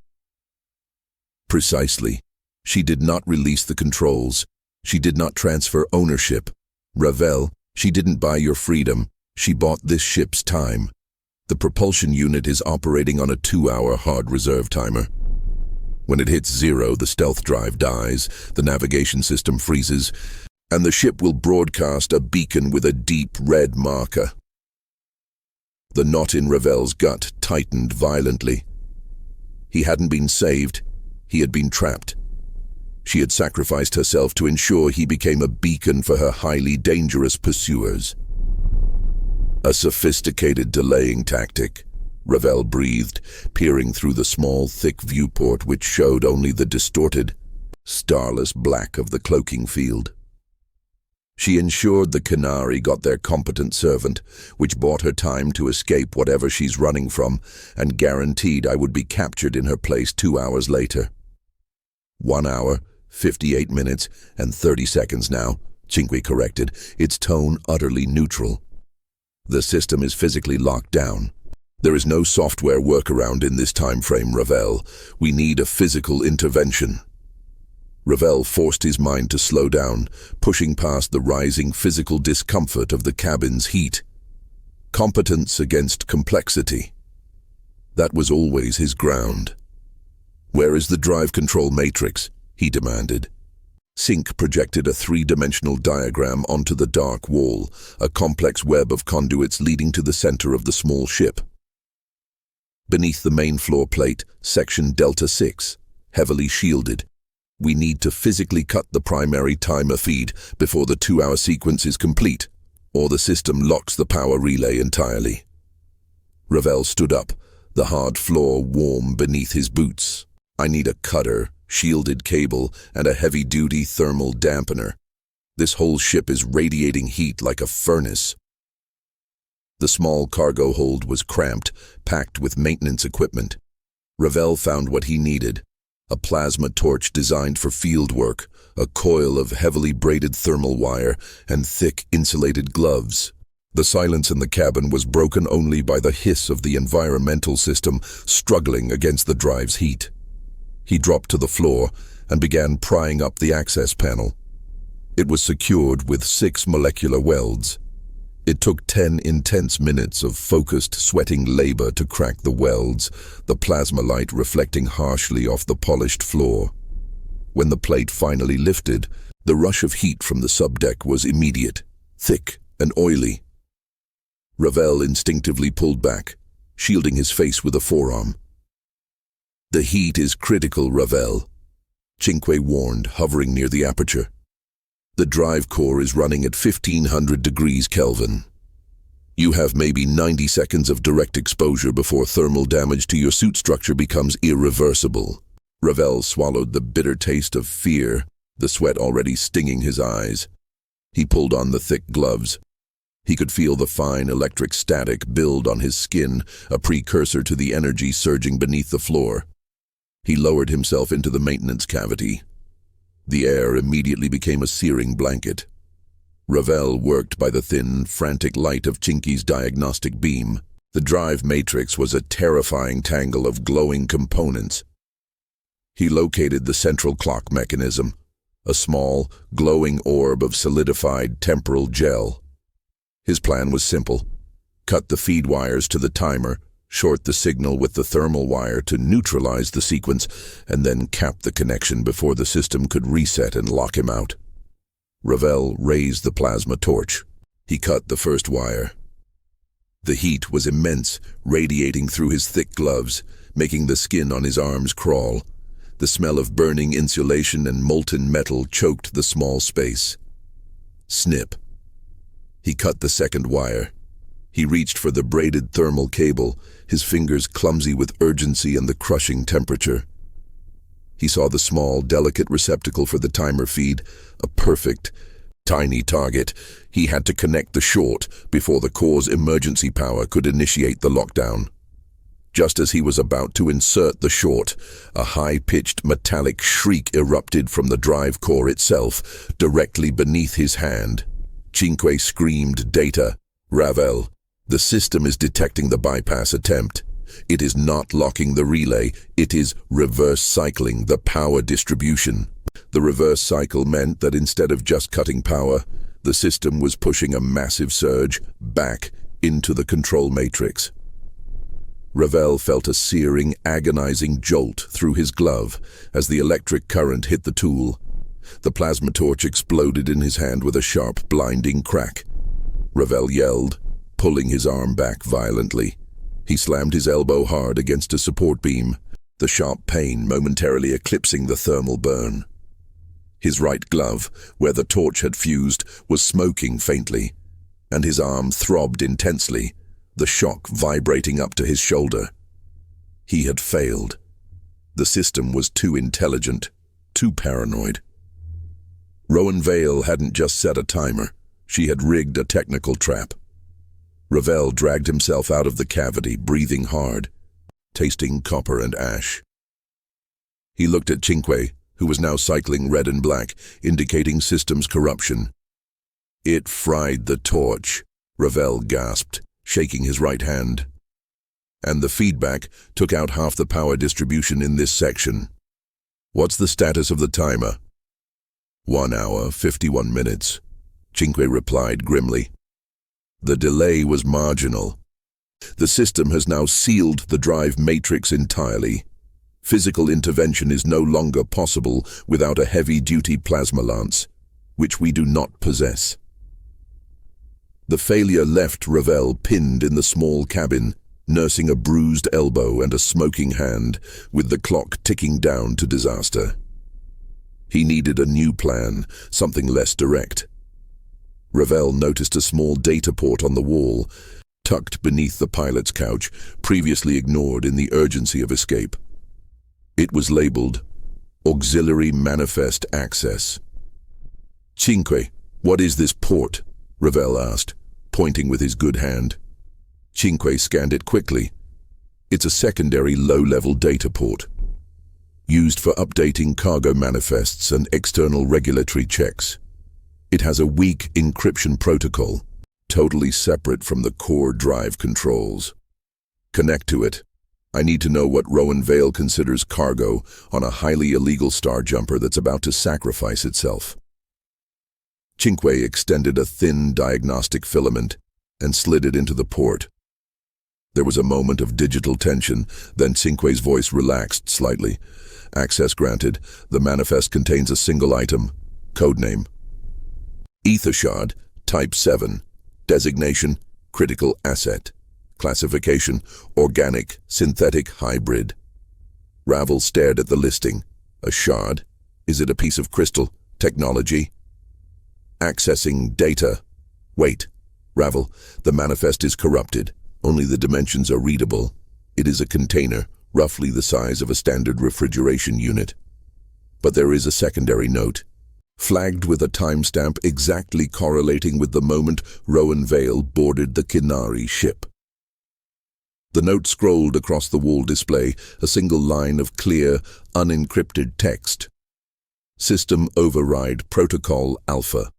"Precisely. She did not release the controls. She did not transfer ownership. Ravel, she didn't buy your freedom. She bought this ship's time. The propulsion unit is operating on a 2-hour hard reserve timer. When it hits 0, the stealth drive dies, the navigation system freezes, and the ship will broadcast a beacon with a deep red marker." The knot in Ravel's gut tightened violently. He hadn't been saved. He had been trapped. She had sacrificed herself to ensure he became a beacon for her highly dangerous pursuers. "A sophisticated delaying tactic," Ravel breathed, peering through the small, thick viewport which showed only the distorted, starless black of the cloaking field. She ensured the Canary got their competent servant, which bought her time to escape whatever she's running from, and guaranteed I would be captured in her place 2 hours later. 1 hour, 58 minutes, and 30 seconds now, Cinque corrected, its tone utterly neutral. The system is physically locked down. There is no software workaround in this time frame, Ravel. We need a physical intervention. Ravel forced his mind to slow down, pushing past the rising physical discomfort of the cabin's heat. Competence against complexity. That was always his ground. "Where is the drive control matrix?" he demanded. Cinque projected a three-dimensional diagram onto the dark wall, a complex web of conduits leading to the center of the small ship. Beneath the main floor plate, section Delta 6, heavily shielded. We need to physically cut the primary timer feed before the 2-hour sequence is complete, or the system locks the power relay entirely. Ravel stood up, the hard floor warm beneath his boots. "I need a cutter, shielded cable, and a heavy-duty thermal dampener. This whole ship is radiating heat like a furnace." The small cargo hold was cramped, packed with maintenance equipment. Ravel found what he needed. A plasma torch designed for field work, a coil of heavily braided thermal wire, and thick insulated gloves. The silence in the cabin was broken only by the hiss of the environmental system struggling against the drive's heat. He dropped to the floor and began prying up the access panel. It was secured with 6 molecular welds. It took 10 intense minutes of focused, sweating labor to crack the welds, the plasma light reflecting harshly off the polished floor. When the plate finally lifted, the rush of heat from the subdeck was immediate, thick and oily. Ravel instinctively pulled back, shielding his face with a forearm. "The heat is critical, Ravel," Cinque warned, hovering near the aperture. "The drive core is running at 1500 degrees Kelvin. You have maybe 90 seconds of direct exposure before thermal damage to your suit structure becomes irreversible." Ravel swallowed the bitter taste of fear, the sweat already stinging his eyes. He pulled on the thick gloves. He could feel the fine electric static build on his skin, a precursor to the energy surging beneath the floor. He lowered himself into the maintenance cavity. The air immediately became a searing blanket. Ravel worked by the thin, frantic light of Cinque's diagnostic beam. The drive matrix was a terrifying tangle of glowing components. He located the central clock mechanism, a small, glowing orb of solidified temporal gel. His plan was simple: cut the feed wires to the timer, short the signal with the thermal wire to neutralize the sequence, and then cap the connection before the system could reset and lock him out. Ravel raised the plasma torch. He cut the first wire. The heat was immense, radiating through his thick gloves, making the skin on his arms crawl. The smell of burning insulation and molten metal choked the small space. Snip. He cut the second wire. He reached for the braided thermal cable, his fingers clumsy with urgency and the crushing temperature. He saw the small, delicate receptacle for the timer feed, a perfect, tiny target. He had to connect the short before the core's emergency power could initiate the lockdown. Just as he was about to insert the short, a high-pitched metallic shriek erupted from the drive core itself, directly beneath his hand. Cinque screamed data. "Ravel, the system is detecting the bypass attempt. It is not locking the relay, it is reverse cycling the power distribution." The reverse cycle meant that instead of just cutting power, the system was pushing a massive surge back into the control matrix. Ravel felt a searing, agonizing jolt through his glove as the electric current hit the tool. The plasma torch exploded in his hand with a sharp, blinding crack. Ravel yelled, pulling his arm back violently. He slammed his elbow hard against a support beam, the sharp pain momentarily eclipsing the thermal burn. His right glove, where the torch had fused, was smoking faintly, and his arm throbbed intensely, the shock vibrating up to his shoulder. He had failed. The system was too intelligent, too paranoid. Rowan Vale hadn't just set a timer. She had rigged a technical trap. Ravel dragged himself out of the cavity, breathing hard, tasting copper and ash. He looked at Cinque, who was now cycling red and black, indicating systems corruption. "It fried the torch," Ravel gasped, shaking his right hand. "And the feedback took out half the power distribution in this section. What's the status of the timer?" 1 hour, 51 minutes, Cinque replied grimly. The delay was marginal. The system has now sealed the drive matrix entirely. Physical intervention is no longer possible without a heavy-duty plasma lance, which we do not possess. The failure left Ravel pinned in the small cabin, nursing a bruised elbow and a smoking hand, with the clock ticking down to disaster. He needed a new plan, something less direct. Ravel noticed a small data port on the wall, tucked beneath the pilot's couch, previously ignored in the urgency of escape. It was labeled Auxiliary Manifest Access. "Cinque, what is this port?" Ravel asked, pointing with his good hand. Cinque scanned it quickly. It's a secondary low-level data port, used for updating cargo manifests and external regulatory checks. It has a weak encryption protocol, totally separate from the core drive controls. Connect to it. I need to know what Rowan Vale considers cargo on a highly illegal star jumper that's about to sacrifice itself. Cinque extended a thin diagnostic filament and slid it into the port. There was a moment of digital tension, then Cinque's voice relaxed slightly. "Access granted. The manifest contains a single item. Codename Ether Shard, Type 7. Designation, Critical Asset. Classification, Organic, Synthetic Hybrid." Ravel stared at the listing. "A shard? Is it a piece of crystal? Technology?" "Accessing data." "Wait, Ravel, the manifest is corrupted. Only the dimensions are readable. It is a container, roughly the size of a standard refrigeration unit. But there is a secondary note, flagged with a timestamp exactly correlating with the moment Rowan Vale boarded the Kinari ship. The note scrolled across the wall display, a single line of clear, unencrypted text. "System Override Protocol Alpha.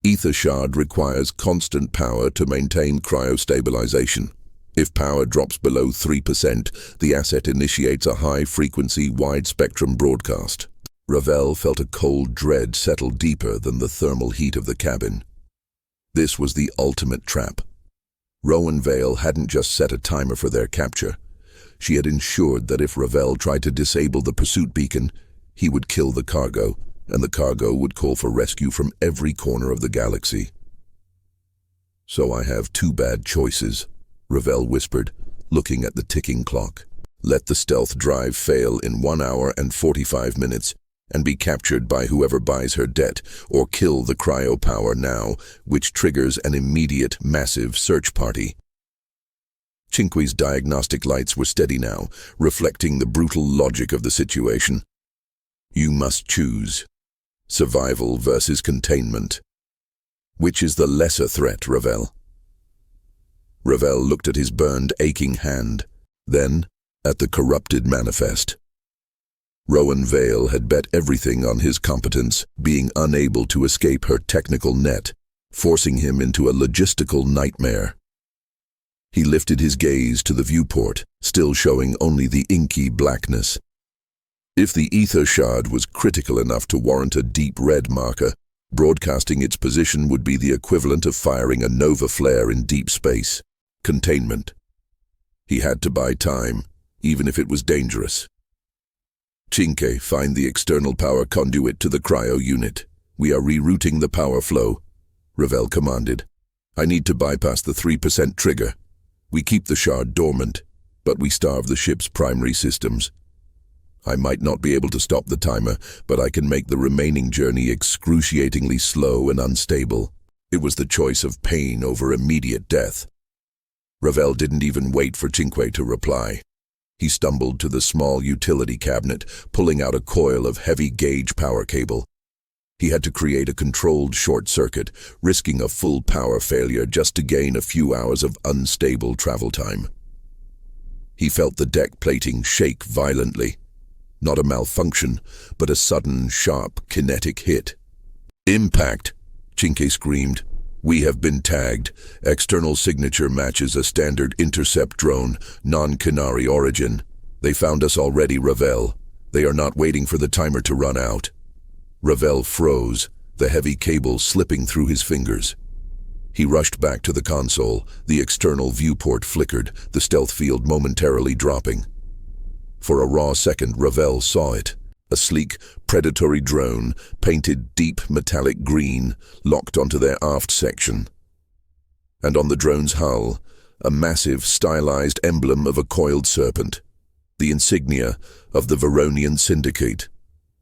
Ether Shard requires constant power to maintain cryostabilization. If power drops below 3%, the asset initiates a high-frequency, wide-spectrum broadcast." Ravel felt a cold dread settle deeper than the thermal heat of the cabin. This was the ultimate trap. Rowan Vale hadn't just set a timer for their capture. She had ensured that if Ravel tried to disable the pursuit beacon, he would kill the cargo, and the cargo would call for rescue from every corner of the galaxy. "So I have two bad choices," Ravel whispered, looking at the ticking clock. "Let the stealth drive fail in 1 hour and 45 minutes, and be captured by whoever buys her debt, or kill the cryopower now, which triggers an immediate, massive search party." Cinque's diagnostic lights were steady now, reflecting the brutal logic of the situation. "You must choose. Survival versus containment. Which is the lesser threat, Ravel?" Ravel looked at his burned, aching hand, then at the corrupted manifest. Rowan Vale had bet everything on his competence, being unable to escape her technical net, forcing him into a logistical nightmare. He lifted his gaze to the viewport, still showing only the inky blackness. If the ether shard was critical enough to warrant a deep red marker, broadcasting its position would be the equivalent of firing a nova flare in deep space. Containment. He had to buy time, even if it was dangerous. "Cinque, find the external power conduit to the cryo unit. We are rerouting the power flow," Ravel commanded. "I need to bypass the 3% trigger. We keep the shard dormant, but we starve the ship's primary systems. I might not be able to stop the timer, but I can make the remaining journey excruciatingly slow and unstable." It was the choice of pain over immediate death. Ravel didn't even wait for Cinque to reply. He stumbled to the small utility cabinet, pulling out a coil of heavy-gauge power cable. He had to create a controlled short circuit, risking a full power failure just to gain a few hours of unstable travel time. He felt the deck plating shake violently. Not a malfunction, but a sudden, sharp, kinetic hit. "Impact!" Chinque screamed. "We have been tagged. External signature matches a standard intercept drone, non-Qunari origin. They found us already, Ravel. They are not waiting for the timer to run out." Ravel froze, the heavy cable slipping through his fingers. He rushed back to the console. The external viewport flickered, the stealth field momentarily dropping. For a raw second, Ravel saw it. A sleek, predatory drone, painted deep metallic green, locked onto their aft section. And on the drone's hull, a massive, stylized emblem of a coiled serpent. The insignia of the Veronian Syndicate,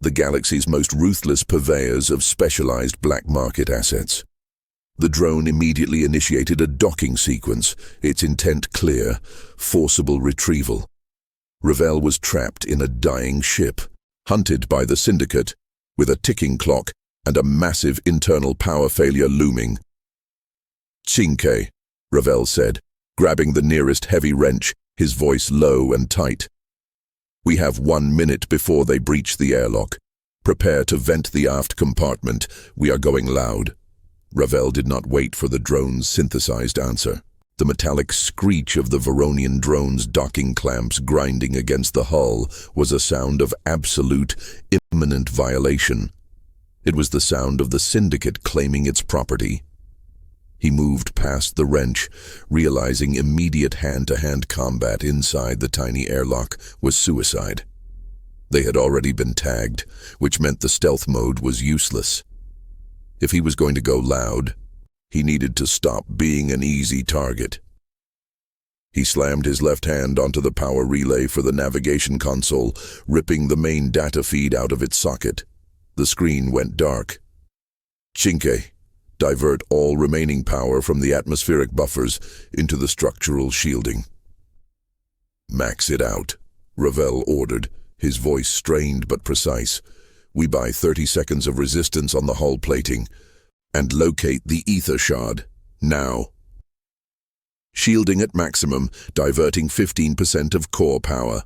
the galaxy's most ruthless purveyors of specialized black market assets. The drone immediately initiated a docking sequence, its intent clear: forcible retrieval. Ravel was trapped in a dying ship, hunted by the Syndicate, with a ticking clock and a massive internal power failure looming. "Chinque," Ravel said, grabbing the nearest heavy wrench, his voice low and tight. "We have 1 minute before they breach the airlock. Prepare to vent the aft compartment. We are going loud." Ravel did not wait for the drone's synthesized answer. The metallic screech of the Veronian drone's docking clamps grinding against the hull was a sound of absolute, imminent violation. It was the sound of the Syndicate claiming its property. He moved past the wrench, realizing immediate hand-to-hand combat inside the tiny airlock was suicide. They had already been tagged, which meant the stealth mode was useless. If he was going to go loud, he needed to stop being an easy target. He slammed his left hand onto the power relay for the navigation console, ripping the main data feed out of its socket. The screen went dark. "Chinque, divert all remaining power from the atmospheric buffers into the structural shielding." "Max it out," Ravel ordered, his voice strained but precise. "We buy 30 seconds of resistance on the hull plating. And locate the ether shard, now." "Shielding at maximum, diverting 15% of core power.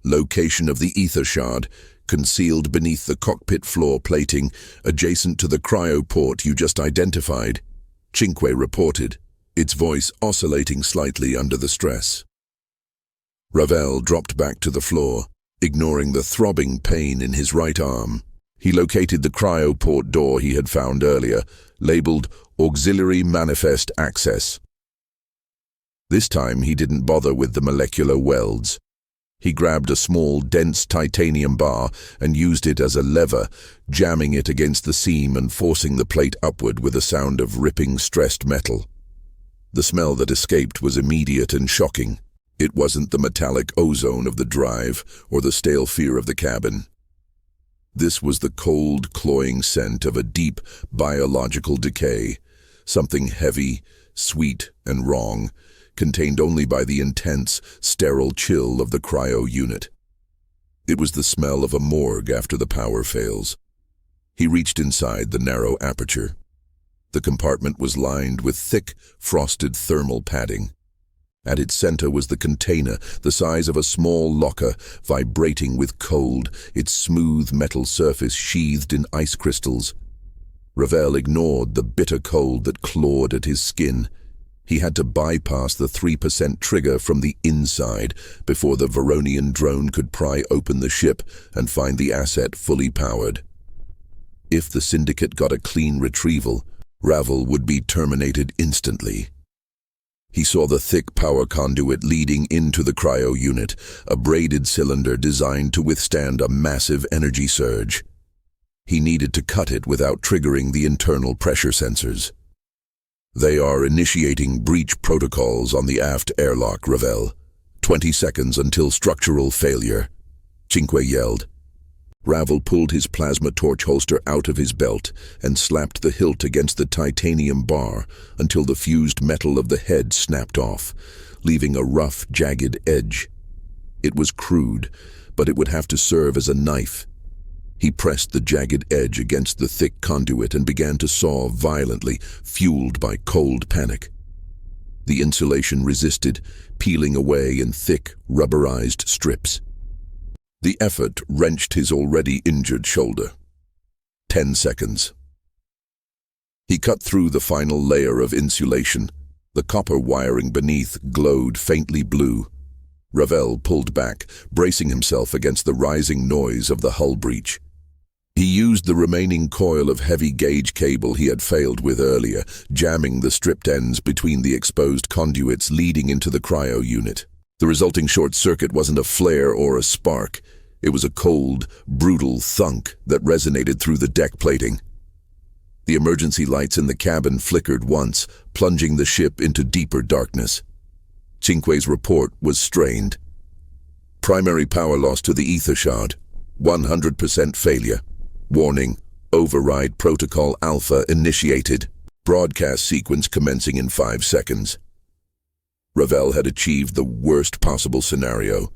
Location of the ether shard, concealed beneath the cockpit floor plating, adjacent to the cryoport you just identified," Chinque reported, its voice oscillating slightly under the stress. Ravel dropped back to the floor, ignoring the throbbing pain in his right arm. He located the cryoport door he had found earlier, labeled Auxiliary Manifest Access. This time he didn't bother with the molecular welds. He grabbed a small, dense titanium bar and used it as a lever, jamming it against the seam and forcing the plate upward with a sound of ripping, stressed metal. The smell that escaped was immediate and shocking. It wasn't the metallic ozone of the drive or the stale fear of the cabin. This was the cold, cloying scent of a deep, biological decay, something heavy, sweet, and wrong, contained only by the intense, sterile chill of the cryo unit. It was the smell of a morgue after the power fails. He reached inside the narrow aperture. The compartment was lined with thick, frosted thermal padding. At its center was the container, the size of a small locker, vibrating with cold, its smooth metal surface sheathed in ice crystals. Ravel ignored the bitter cold that clawed at his skin. He had to bypass the 3% trigger from the inside before the Veronian drone could pry open the ship and find the asset fully powered. If the Syndicate got a clean retrieval, Ravel would be terminated instantly. He saw the thick power conduit leading into the cryo unit, a braided cylinder designed to withstand a massive energy surge. He needed to cut it without triggering the internal pressure sensors. "They are initiating breach protocols on the aft airlock, Ravel. 20 seconds until structural failure," Chinque yelled. Ravel pulled his plasma torch holster out of his belt and slapped the hilt against the titanium bar until the fused metal of the head snapped off, leaving a rough, jagged edge. It was crude, but it would have to serve as a knife. He pressed the jagged edge against the thick conduit and began to saw violently, fueled by cold panic. The insulation resisted, peeling away in thick, rubberized strips. The effort wrenched his already injured shoulder. 10 seconds. He cut through the final layer of insulation. The copper wiring beneath glowed faintly blue. Ravel pulled back, bracing himself against the rising noise of the hull breach. He used the remaining coil of heavy-gauge cable he had failed with earlier, jamming the stripped ends between the exposed conduits leading into the cryo unit. The resulting short circuit wasn't a flare or a spark. It was a cold, brutal thunk that resonated through the deck plating. The emergency lights in the cabin flickered once, plunging the ship into deeper darkness. Cinque's report was strained. Primary power loss to the ether shard. 100% failure. Warning, override protocol alpha initiated. Broadcast sequence commencing in 5 seconds. Ravel had achieved the worst possible scenario.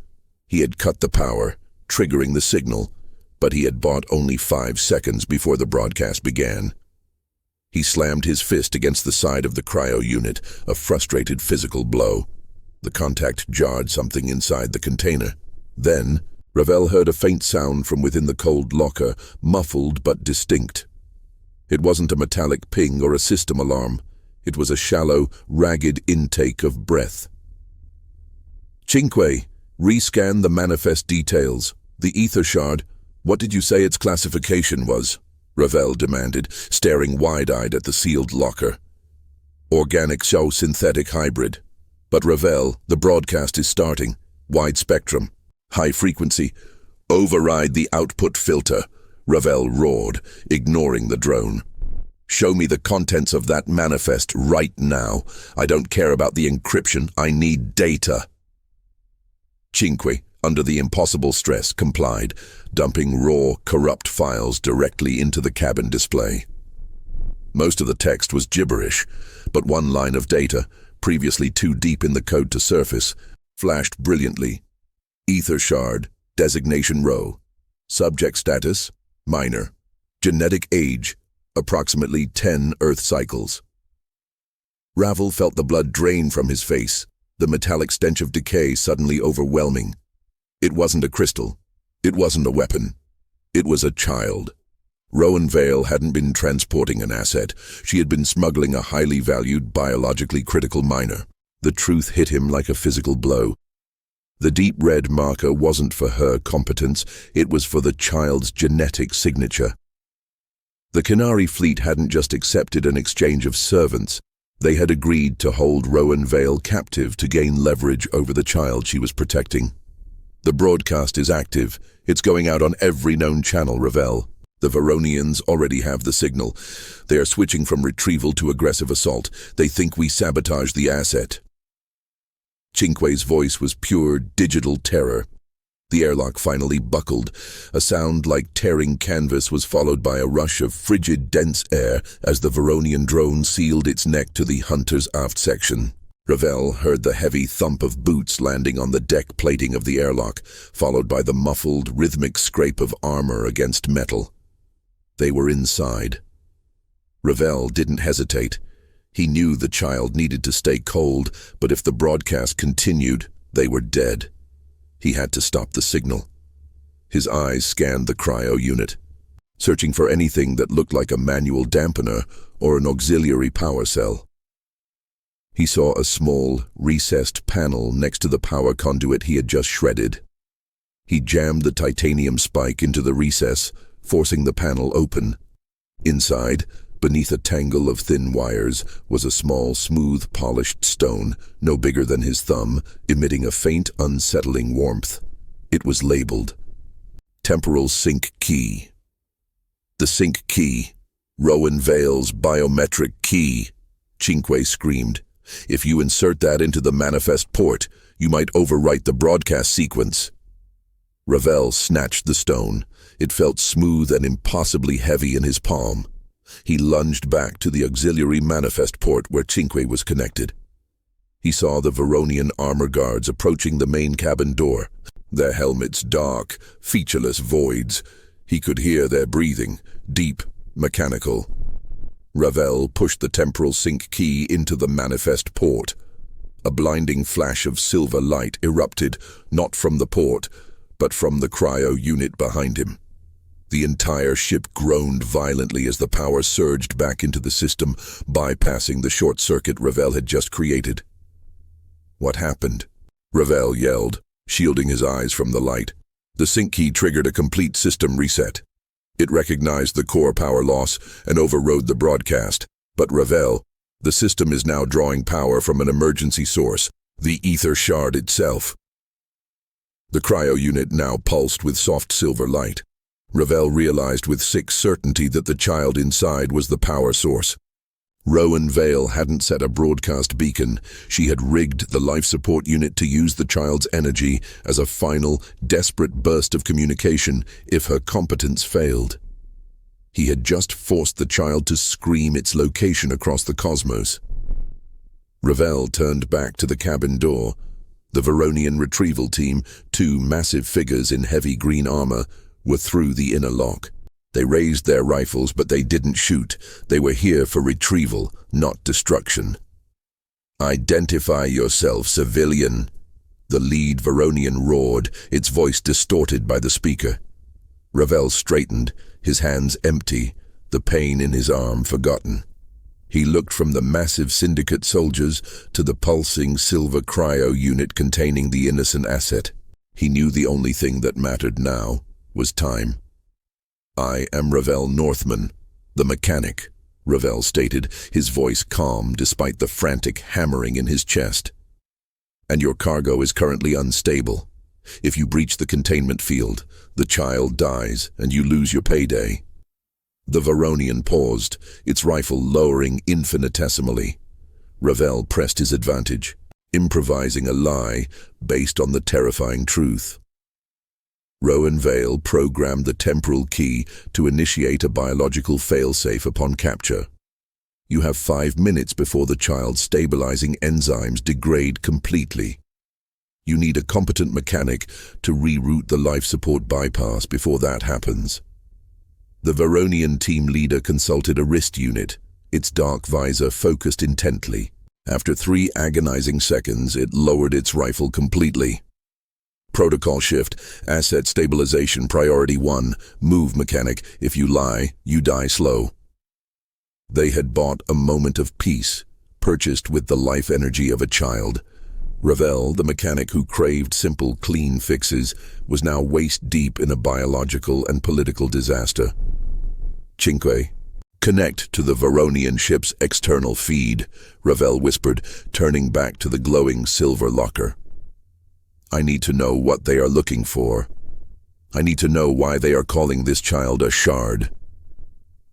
He had cut the power, triggering the signal, but he had bought only 5 seconds before the broadcast began. He slammed his fist against the side of the cryo unit, a frustrated physical blow. The contact jarred something inside the container. Then, Ravel heard a faint sound from within the cold locker, muffled but distinct. It wasn't a metallic ping or a system alarm. It was a shallow, ragged intake of breath. Cinque, rescan the manifest details. The ether shard, what did you say its classification was? Ravel demanded, staring wide-eyed at the sealed locker. Organic so synthetic hybrid. But Ravel, the broadcast is starting. Wide spectrum. High frequency. Override the output filter, Ravel roared, ignoring the drone. Show me the contents of that manifest right now. I don't care about the encryption. I need data. Cinque, under the impossible stress, complied, dumping raw, corrupt files directly into the cabin display. Most of the text was gibberish, but one line of data, previously too deep in the code to surface, flashed brilliantly. Ether shard, designation row. Subject status, minor. Genetic age, approximately 10 Earth cycles. Ravel felt the blood drain from his face, the metallic stench of decay suddenly overwhelming. It wasn't a crystal. It wasn't a weapon. It was a child. Rowan Vale hadn't been transporting an asset. She had been smuggling a highly valued, biologically critical minor. The truth hit him like a physical blow. The deep red marker wasn't for her competence, it was for the child's genetic signature. The Canary fleet hadn't just accepted an exchange of servants. They had agreed to hold Rowan Vale captive to gain leverage over the child she was protecting. The broadcast is active. It's going out on every known channel, Ravel. The Veronians already have the signal. They are switching from retrieval to aggressive assault. They think we sabotage the asset. Cinque's voice was pure digital terror. The airlock finally buckled. A sound like tearing canvas was followed by a rush of frigid, dense air as the Veronian drone sealed its neck to the Hunter's aft section. Ravel heard the heavy thump of boots landing on the deck plating of the airlock, followed by the muffled, rhythmic scrape of armor against metal. They were inside. Ravel didn't hesitate. He knew the child needed to stay cold, but if the broadcast continued, they were dead. He had to stop the signal. His eyes scanned the cryo unit, searching for anything that looked like a manual dampener or an auxiliary power cell. He saw a small, recessed panel next to the power conduit he had just shredded. He jammed the titanium spike into the recess, forcing the panel open. Inside, beneath a tangle of thin wires, was a small, smooth, polished stone, no bigger than his thumb, emitting a faint, unsettling warmth. It was labeled Temporal Sync Key. The sync key. Rowan Vale's biometric key. Cinque screamed. If you insert that into the manifest port, you might overwrite the broadcast sequence. Ravel snatched the stone. It felt smooth and impossibly heavy in his palm. He lunged back to the auxiliary manifest port where Cinque was connected. He saw the Veronian armor guards approaching the main cabin door, their helmets dark, featureless voids. He could hear their breathing, deep, mechanical. Ravel pushed the temporal sync key into the manifest port. A blinding flash of silver light erupted, not from the port, but from the cryo unit behind him. The entire ship groaned violently as the power surged back into the system, bypassing the short circuit Ravel had just created. "What happened?" Ravel yelled, shielding his eyes from the light. The sync key triggered a complete system reset. It recognized the core power loss and overrode the broadcast. But Ravel, the system is now drawing power from an emergency source, the ether shard itself. The cryo unit now pulsed with soft silver light. Ravel realized with sick certainty that the child inside was the power source. Rowan Vale hadn't set a broadcast beacon. She had rigged the life support unit to use the child's energy as a final, desperate burst of communication if her competence failed. He had just forced the child to scream its location across the cosmos. Ravel turned back to the cabin door. The Veronian retrieval team, two massive figures in heavy green armor, were through the inner lock. They raised their rifles, but they didn't shoot. They were here for retrieval, not destruction. "Identify yourself, civilian," the lead Veronian roared, its voice distorted by the speaker. Ravel straightened, his hands empty, the pain in his arm forgotten. He looked from the massive syndicate soldiers to the pulsing silver cryo unit containing the innocent asset. He knew the only thing that mattered now was time. "I am Ravel Northman, the mechanic," Ravel stated, his voice calm despite the frantic hammering in his chest. "And your cargo is currently unstable. If you breach the containment field, the child dies and you lose your payday." The Veronian paused, its rifle lowering infinitesimally. Ravel pressed his advantage, improvising a lie based on the terrifying truth. Rowan Vale programmed the temporal key to initiate a biological failsafe upon capture. You have 5 minutes before the child's stabilizing enzymes degrade completely. You need a competent mechanic to reroute the life support bypass before that happens. The Veronian team leader consulted a wrist unit, its dark visor focused intently. After 3 agonizing seconds, it lowered its rifle completely. "Protocol shift, asset stabilization priority 1, move mechanic, if you lie, you die slow." They had bought a moment of peace, purchased with the life energy of a child. Ravel, the mechanic who craved simple, clean fixes, was now waist-deep in a biological and political disaster. "Cinque, connect to the Veronian ship's external feed," Ravel whispered, turning back to the glowing silver locker. "I need to know what they are looking for. I need to know why they are calling this child a shard."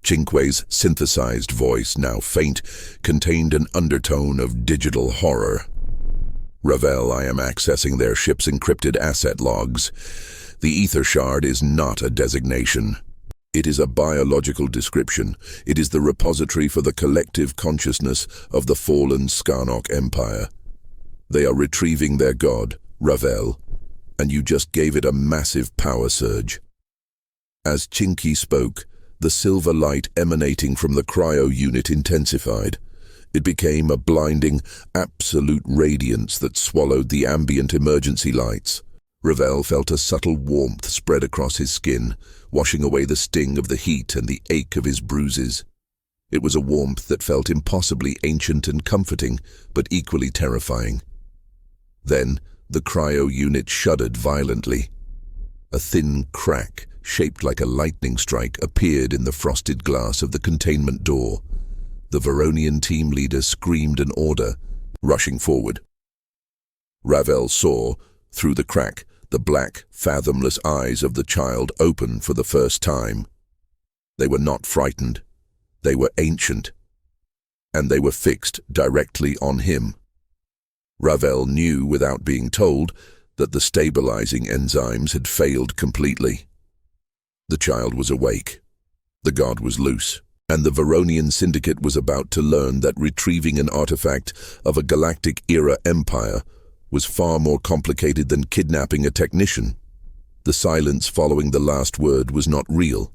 Cinque's synthesized voice, now faint, contained an undertone of digital horror. "Ravel, I am accessing their ship's encrypted asset logs. The ether shard is not a designation. It is a biological description. It is the repository for the collective consciousness of the fallen Skarnok Empire. They are retrieving their god, Ravel, and you just gave it a massive power surge." As Cinque spoke, the silver light emanating from the cryo unit intensified. It became a blinding, absolute radiance that swallowed the ambient emergency lights. Ravel felt a subtle warmth spread across his skin, washing away the sting of the heat and the ache of his bruises. It was a warmth that felt impossibly ancient and comforting, but equally terrifying. Then, the cryo unit shuddered violently. A thin crack, shaped like a lightning strike, appeared in the frosted glass of the containment door. The Veronian team leader screamed an order, rushing forward. Ravel saw, through the crack, the black, fathomless eyes of the child open for the first time. They were not frightened. They were ancient. And they were fixed directly on him. Ravel knew, without being told, that the stabilizing enzymes had failed completely. The child was awake. The god was loose. And the Veronian Syndicate was about to learn that retrieving an artifact of a galactic-era empire was far more complicated than kidnapping a technician. The silence following the last word was not real.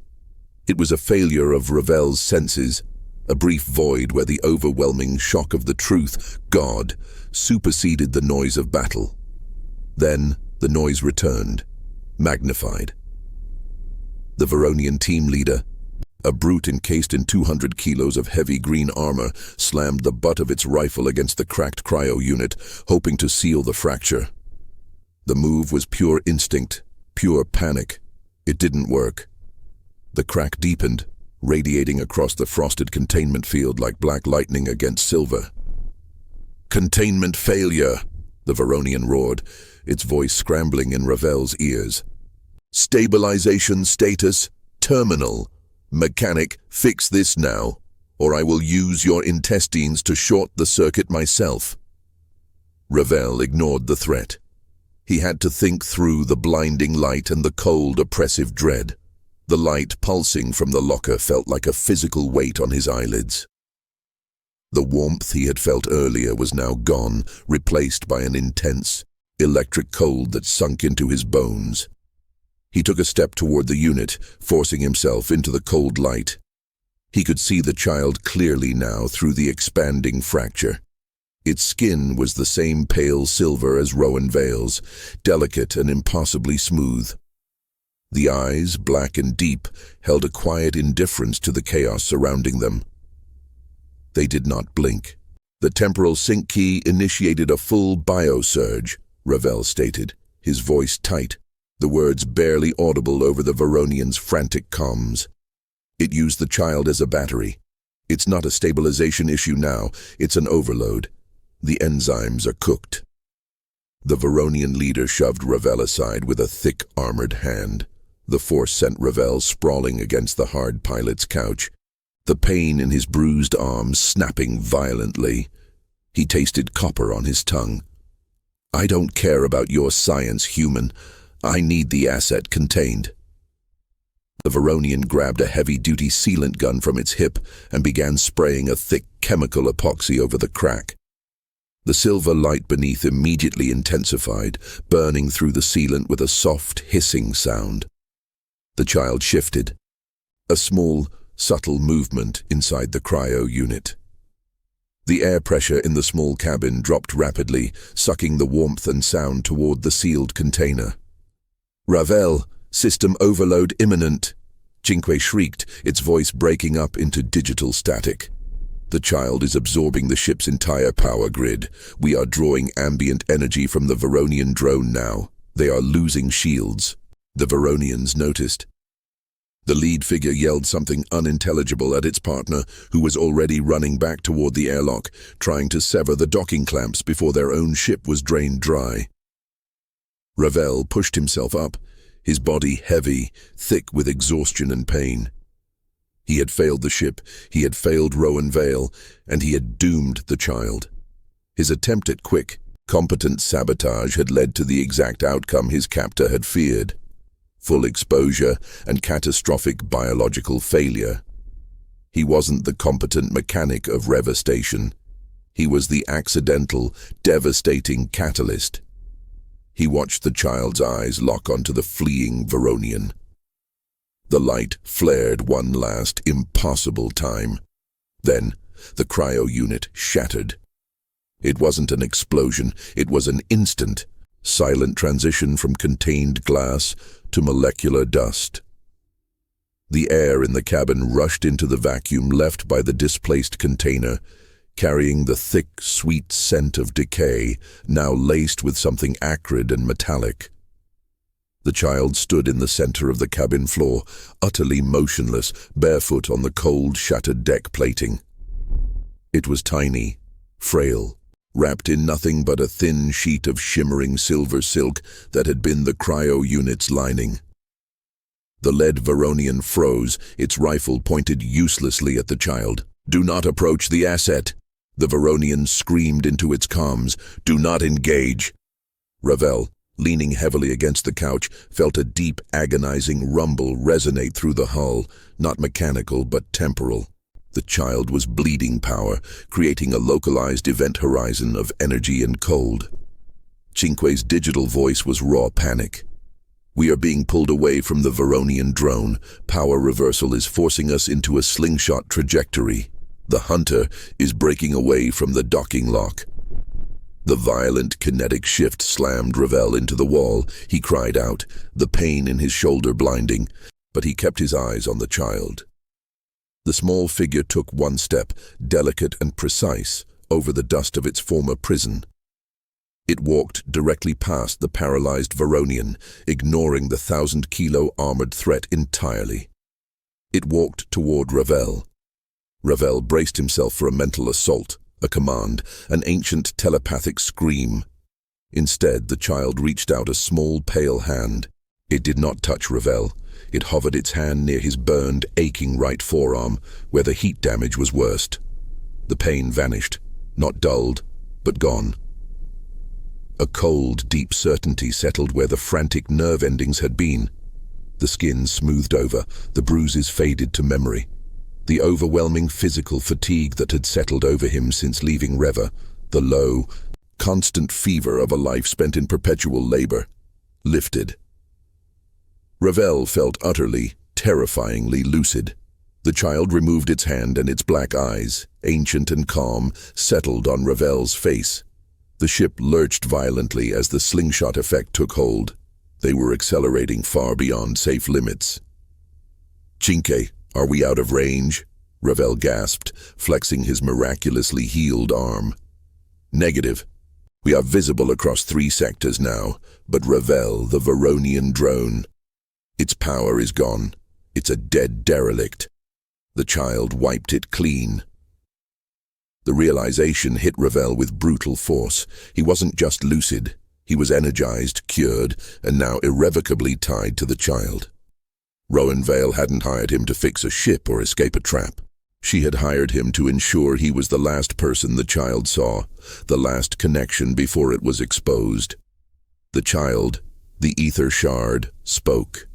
It was a failure of Ravel's senses, a brief void where the overwhelming shock of the truth, God, superseded the noise of battle. Then the noise returned, magnified. The Varonian team leader, a brute encased in 200 kilos of heavy green armor, slammed the butt of its rifle against the cracked cryo unit, hoping to seal the fracture. The move was pure instinct, pure panic. It didn't work. The crack deepened, radiating across the frosted containment field like black lightning against silver. "Containment failure," the Varonian roared, its voice scrambling in Ravel's ears. "Stabilization status, terminal. Mechanic, fix this now, or I will use your intestines to short the circuit myself." Ravel ignored the threat. He had to think through the blinding light and the cold, oppressive dread. The light pulsing from the locker felt like a physical weight on his eyelids. The warmth he had felt earlier was now gone, replaced by an intense, electric cold that sunk into his bones. He took a step toward the unit, forcing himself into the cold light. He could see the child clearly now through the expanding fracture. Its skin was the same pale silver as Rowan Vale's, delicate and impossibly smooth. The eyes, black and deep, held a quiet indifference to the chaos surrounding them. They did not blink. "The temporal sync key initiated a full biosurge," Ravel stated, his voice tight, the words barely audible over the Varonian's frantic comms. "It used the child as a battery. It's not a stabilization issue now, it's an overload. The enzymes are cooked." The Varonian leader shoved Ravel aside with a thick, armored hand. The force sent Ravel sprawling against the hard pilot's couch, the pain in his bruised arms snapping violently. He tasted copper on his tongue. "I don't care about your science, human. I need the asset contained." The Varonian grabbed a heavy-duty sealant gun from its hip and began spraying a thick chemical epoxy over the crack. The silver light beneath immediately intensified, burning through the sealant with a soft, hissing sound. The child shifted. A small, subtle movement inside the cryo unit. The air pressure in the small cabin dropped rapidly, sucking the warmth and sound toward the sealed container. "Ravel, system overload imminent," Cinque shrieked, its voice breaking up into digital static. "The child is absorbing the ship's entire power grid. We are drawing ambient energy from the Varonian drone now. They are losing shields." The Varonians noticed. The lead figure yelled something unintelligible at its partner, who was already running back toward the airlock, trying to sever the docking clamps before their own ship was drained dry. Ravel pushed himself up, his body heavy, thick with exhaustion and pain. He had failed the ship, he had failed Rowan Vale, and he had doomed the child. His attempt at quick, competent sabotage had led to the exact outcome his captor had feared: full exposure and catastrophic biological failure. He wasn't the competent mechanic of Revastation. He was the accidental, devastating catalyst. He watched the child's eyes lock onto the fleeing Varonian. The light flared one last, impossible time. Then, the cryo unit shattered. It wasn't an explosion, it was an instant, silent transition from contained glass to molecular dust. The air in the cabin rushed into the vacuum left by the displaced container, carrying the thick, sweet scent of decay, now laced with something acrid and metallic. The child stood in the center of the cabin floor, utterly motionless, barefoot on the cold, shattered deck plating. It was tiny, frail, wrapped in nothing but a thin sheet of shimmering silver silk that had been the cryo unit's lining. The lead Varonian froze, its rifle pointed uselessly at the child. "Do not approach the asset," the Varonian screamed into its comms. "Do not engage." Ravel, leaning heavily against the couch, felt a deep, agonizing rumble resonate through the hull, not mechanical but temporal. The child was bleeding power, creating a localized event horizon of energy and cold. Cinque's digital voice was raw panic. We are being pulled away from the Varonian drone. Power reversal is forcing us into a slingshot trajectory. The hunter is breaking away from the docking lock. The violent kinetic shift slammed Ravel into the wall. He cried out, the pain in his shoulder blinding, but he kept his eyes on the child. The small figure took one step, delicate and precise, over the dust of its former prison. It walked directly past the paralyzed Varonian, ignoring the 1,000-kilo armored threat entirely. It walked toward Ravel. Ravel braced himself for a mental assault, a command, an ancient telepathic scream. Instead, the child reached out a small, pale hand. It did not touch Ravel. It hovered its hand near his burned, aching right forearm, where the heat damage was worst. The pain vanished, not dulled, but gone. A cold, deep certainty settled where the frantic nerve endings had been. The skin smoothed over, the bruises faded to memory. The overwhelming physical fatigue that had settled over him since leaving Reva, the low, constant fever of a life spent in perpetual labor, lifted. Ravel felt utterly, terrifyingly lucid. The child removed its hand and its black eyes, ancient and calm, settled on Ravel's face. The ship lurched violently as the slingshot effect took hold. They were accelerating far beyond safe limits. "Cinque, are we out of range?" Ravel gasped, flexing his miraculously healed arm. "Negative. We are visible across 3 sectors now, but Ravel, the Varonian drone, its power is gone. It's a dead derelict." The child wiped it clean. The realization hit Ravel with brutal force. He wasn't just lucid. He was energized, cured, and now irrevocably tied to the child. Rowan Vale hadn't hired him to fix a ship or escape a trap. She had hired him to ensure he was the last person the child saw, the last connection before it was exposed. The child, the ether shard, spoke.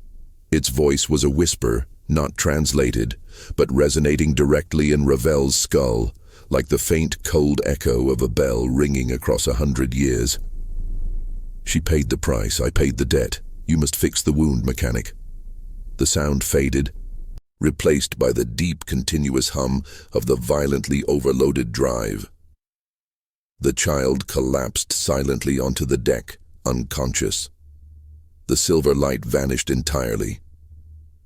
Its voice was a whisper, not translated, but resonating directly in Ravel's skull, like the faint, cold echo of a bell ringing across 100 years. "She paid the price, I paid the debt. You must fix the wound, mechanic." The sound faded, replaced by the deep, continuous hum of the violently overloaded drive. The child collapsed silently onto the deck, unconscious. The silver light vanished entirely.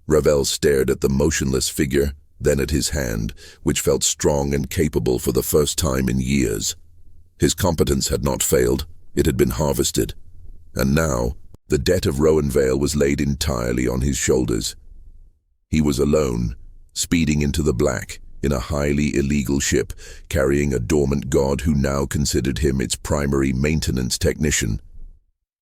Ravel stared at the motionless figure, then at his hand, which felt strong and capable for the first time in years. His competence had not failed, it had been harvested. And now, the debt of Rowan Vale was laid entirely on his shoulders. He was alone, speeding into the black, in a highly illegal ship, carrying a dormant god who now considered him its primary maintenance technician.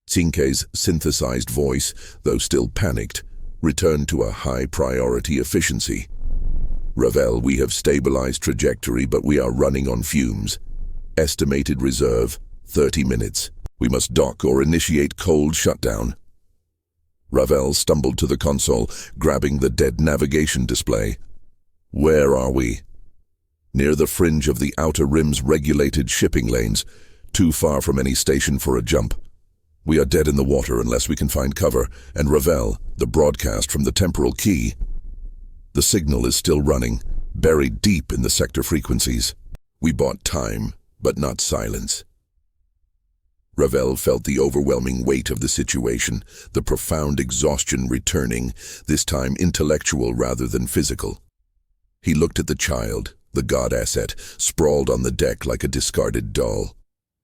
Cinque's synthesized voice, though still panicked, returned to a high-priority efficiency. "Ravel, we have stabilized trajectory, but we are running on fumes. Estimated reserve, 30 minutes. We must dock or initiate cold shutdown." Ravel stumbled to the console, grabbing the dead navigation display. "Where are we?" "Near the fringe of the Outer Rim's regulated shipping lanes, too far from any station for a jump. We are dead in the water unless we can find cover, and Ravel, the broadcast from the temporal key. The signal is still running, buried deep in the sector frequencies. We bought time, but not silence." Ravel felt the overwhelming weight of the situation, the profound exhaustion returning, this time intellectual rather than physical. He looked at the child, the god asset, sprawled on the deck like a discarded doll.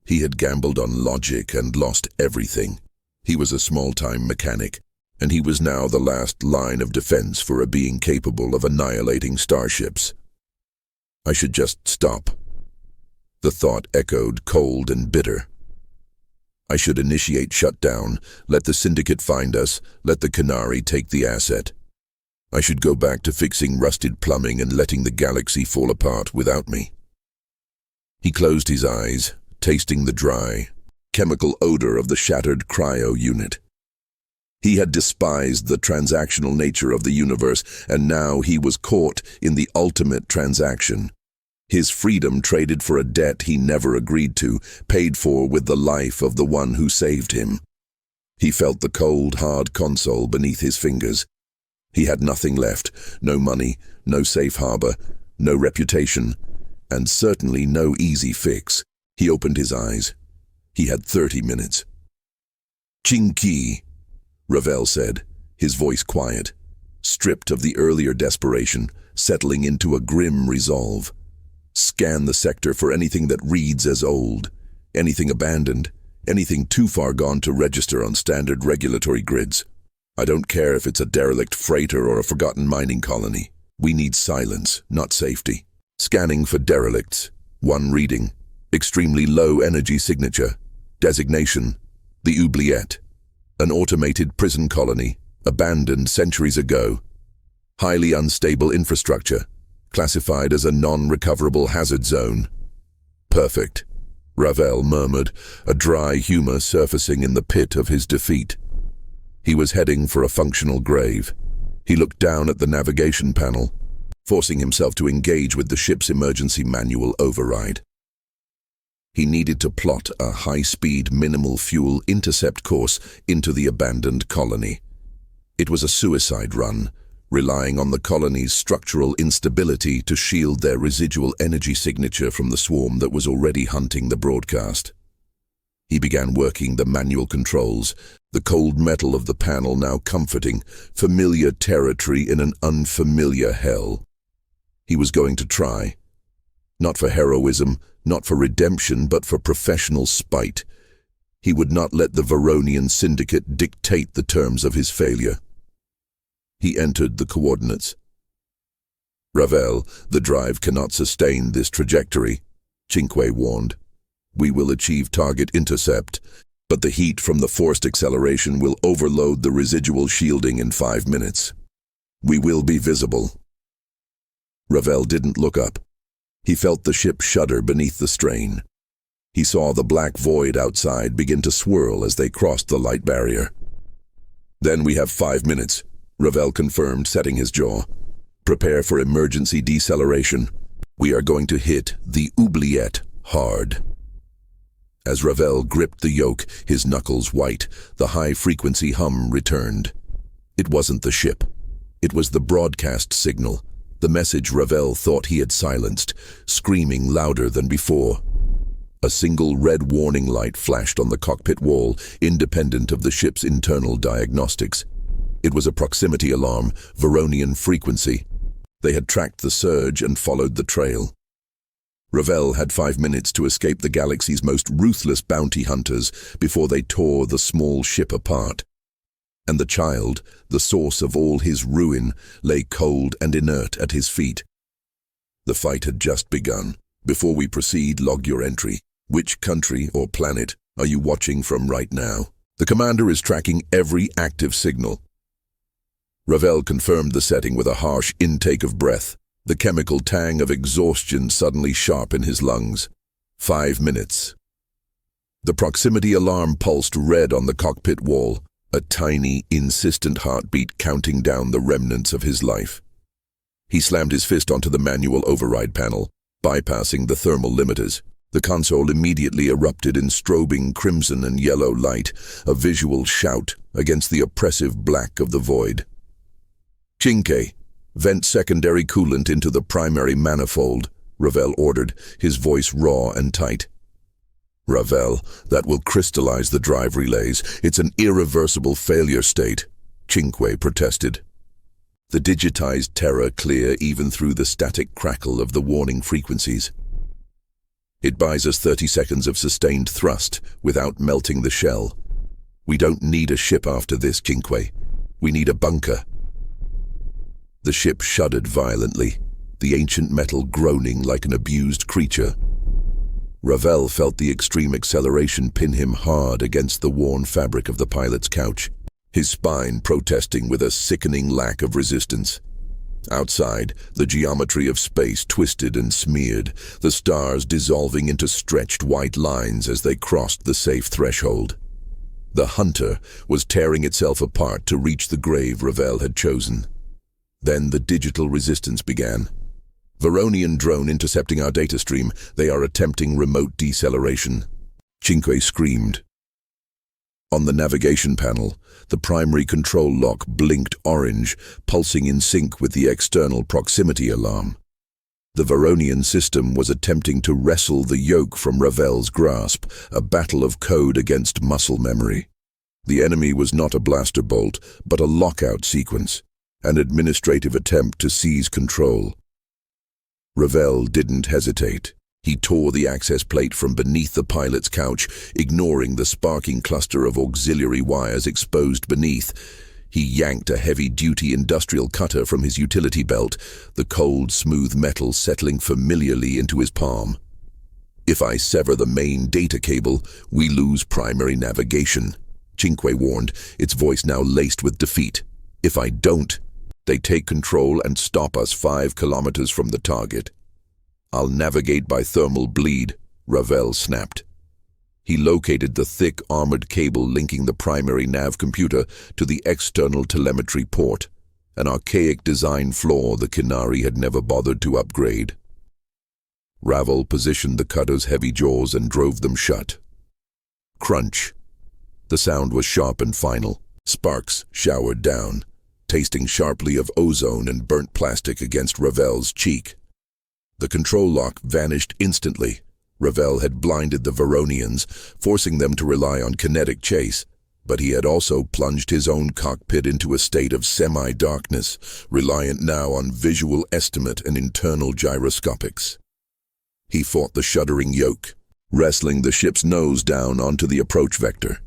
He had gambled on logic and lost everything. He was a small-time mechanic, and he was now the last line of defense for a being capable of annihilating starships. "I should just stop." The thought echoed cold and bitter. "I should initiate shutdown, let the Syndicate find us, let the Canary take the asset. I should go back to fixing rusted plumbing and letting the galaxy fall apart without me." He closed his eyes, tasting the dry, chemical odor of the shattered cryo unit. He had despised the transactional nature of the universe, and now he was caught in the ultimate transaction. His freedom traded for a debt he never agreed to, paid for with the life of the one who saved him. He felt the cold, hard console beneath his fingers. He had nothing left, no money, no safe harbor, no reputation, and certainly no easy fix. He opened his eyes. He had 30 minutes. "Chinky," Ravel said, his voice quiet, stripped of the earlier desperation, settling into a grim resolve. "Scan the sector for anything that reads as old, anything abandoned, anything too far gone to register on standard regulatory grids. I don't care if it's a derelict freighter or a forgotten mining colony. We need silence, not safety." Scanning for derelicts. One reading. Extremely low energy signature. Designation: the Oubliette. An automated prison colony, abandoned centuries ago. Highly unstable infrastructure, classified as a non-recoverable hazard zone. Perfect, Ravel murmured, a dry humor surfacing in the pit of his defeat. He was heading for a functional grave. He looked down at the navigation panel, forcing himself to engage with the ship's emergency manual override. He needed to plot a high-speed, minimal-fuel intercept course into the abandoned colony. It was a suicide run, relying on the colony's structural instability to shield their residual energy signature from the swarm that was already hunting the broadcast. He began working the manual controls, the cold metal of the panel now comforting, familiar territory in an unfamiliar hell. He was going to try. Not for heroism, not for redemption, but for professional spite. He would not let the Veronian syndicate dictate the terms of his failure. He entered the coordinates. "Ravel, the drive cannot sustain this trajectory," Cinque warned. "We will achieve target intercept, but the heat from the forced acceleration will overload the residual shielding in 5 minutes. We will be visible." Ravel didn't look up. He felt the ship shudder beneath the strain. He saw the black void outside begin to swirl as they crossed the light barrier. "Then we have 5 minutes, Ravel confirmed, setting his jaw. "Prepare for emergency deceleration. We are going to hit the Oubliette hard." As Ravel gripped the yoke, his knuckles white, the high-frequency hum returned. It wasn't the ship. It was the broadcast signal, the message Ravel thought he had silenced, screaming louder than before. A single red warning light flashed on the cockpit wall, independent of the ship's internal diagnostics. It was a proximity alarm, Veronian frequency. They had tracked the surge and followed the trail. Ravel had 5 minutes to escape the galaxy's most ruthless bounty hunters before they tore the small ship apart. And the child, the source of all his ruin, lay cold and inert at his feet. The fight had just begun. Before we proceed, log your entry. Which country or planet are you watching from right now? The commander is tracking every active signal. Ravel confirmed the setting with a harsh intake of breath, the chemical tang of exhaustion suddenly sharp in his lungs. 5 minutes. The proximity alarm pulsed red on the cockpit wall, a tiny, insistent heartbeat counting down the remnants of his life. He slammed his fist onto the manual override panel, bypassing the thermal limiters. The console immediately erupted in strobing crimson and yellow light, a visual shout against the oppressive black of the void. "Cinque, vent secondary coolant into the primary manifold," Ravel ordered, his voice raw and tight. "Ravel, that will crystallize the drive relays. It's an irreversible failure state," Cinque protested. The digitized terror clear even through the static crackle of the warning frequencies. "It buys us 30 seconds of sustained thrust without melting the shell. We don't need a ship after this, Cinque. We need a bunker." The ship shuddered violently, the ancient metal groaning like an abused creature. Ravel felt the extreme acceleration pin him hard against the worn fabric of the pilot's couch, his spine protesting with a sickening lack of resistance. Outside, the geometry of space twisted and smeared, the stars dissolving into stretched white lines as they crossed the safe threshold. The Hunter was tearing itself apart to reach the grave Ravel had chosen. Then the digital resistance began. "Veronian drone intercepting our data stream. They are attempting remote deceleration," Cinque screamed. On the navigation panel, the primary control lock blinked orange, pulsing in sync with the external proximity alarm. The Varonian system was attempting to wrestle the yoke from Ravel's grasp, a battle of code against muscle memory. The enemy was not a blaster bolt, but a lockout sequence, an administrative attempt to seize control. Ravel didn't hesitate. He tore the access plate from beneath the pilot's couch, ignoring the sparking cluster of auxiliary wires exposed beneath. He yanked a heavy-duty industrial cutter from his utility belt, the cold, smooth metal settling familiarly into his palm. "If I sever the main data cable, we lose primary navigation," Cinque warned, its voice now laced with defeat. "If I don't, they take control and stop us 5 kilometers from the target." "I'll navigate by thermal bleed," Ravel snapped. He located the thick, armored cable linking the primary nav computer to the external telemetry port, an archaic design flaw the Qunari had never bothered to upgrade. Ravel positioned the cutter's heavy jaws and drove them shut. Crunch. The sound was sharp and final. Sparks showered down, tasting sharply of ozone and burnt plastic against Ravel's cheek. The control lock vanished instantly. Ravel had blinded the Varonians, forcing them to rely on kinetic chase, but he had also plunged his own cockpit into a state of semi-darkness, reliant now on visual estimate and internal gyroscopics. He fought the shuddering yoke, wrestling the ship's nose down onto the approach vector.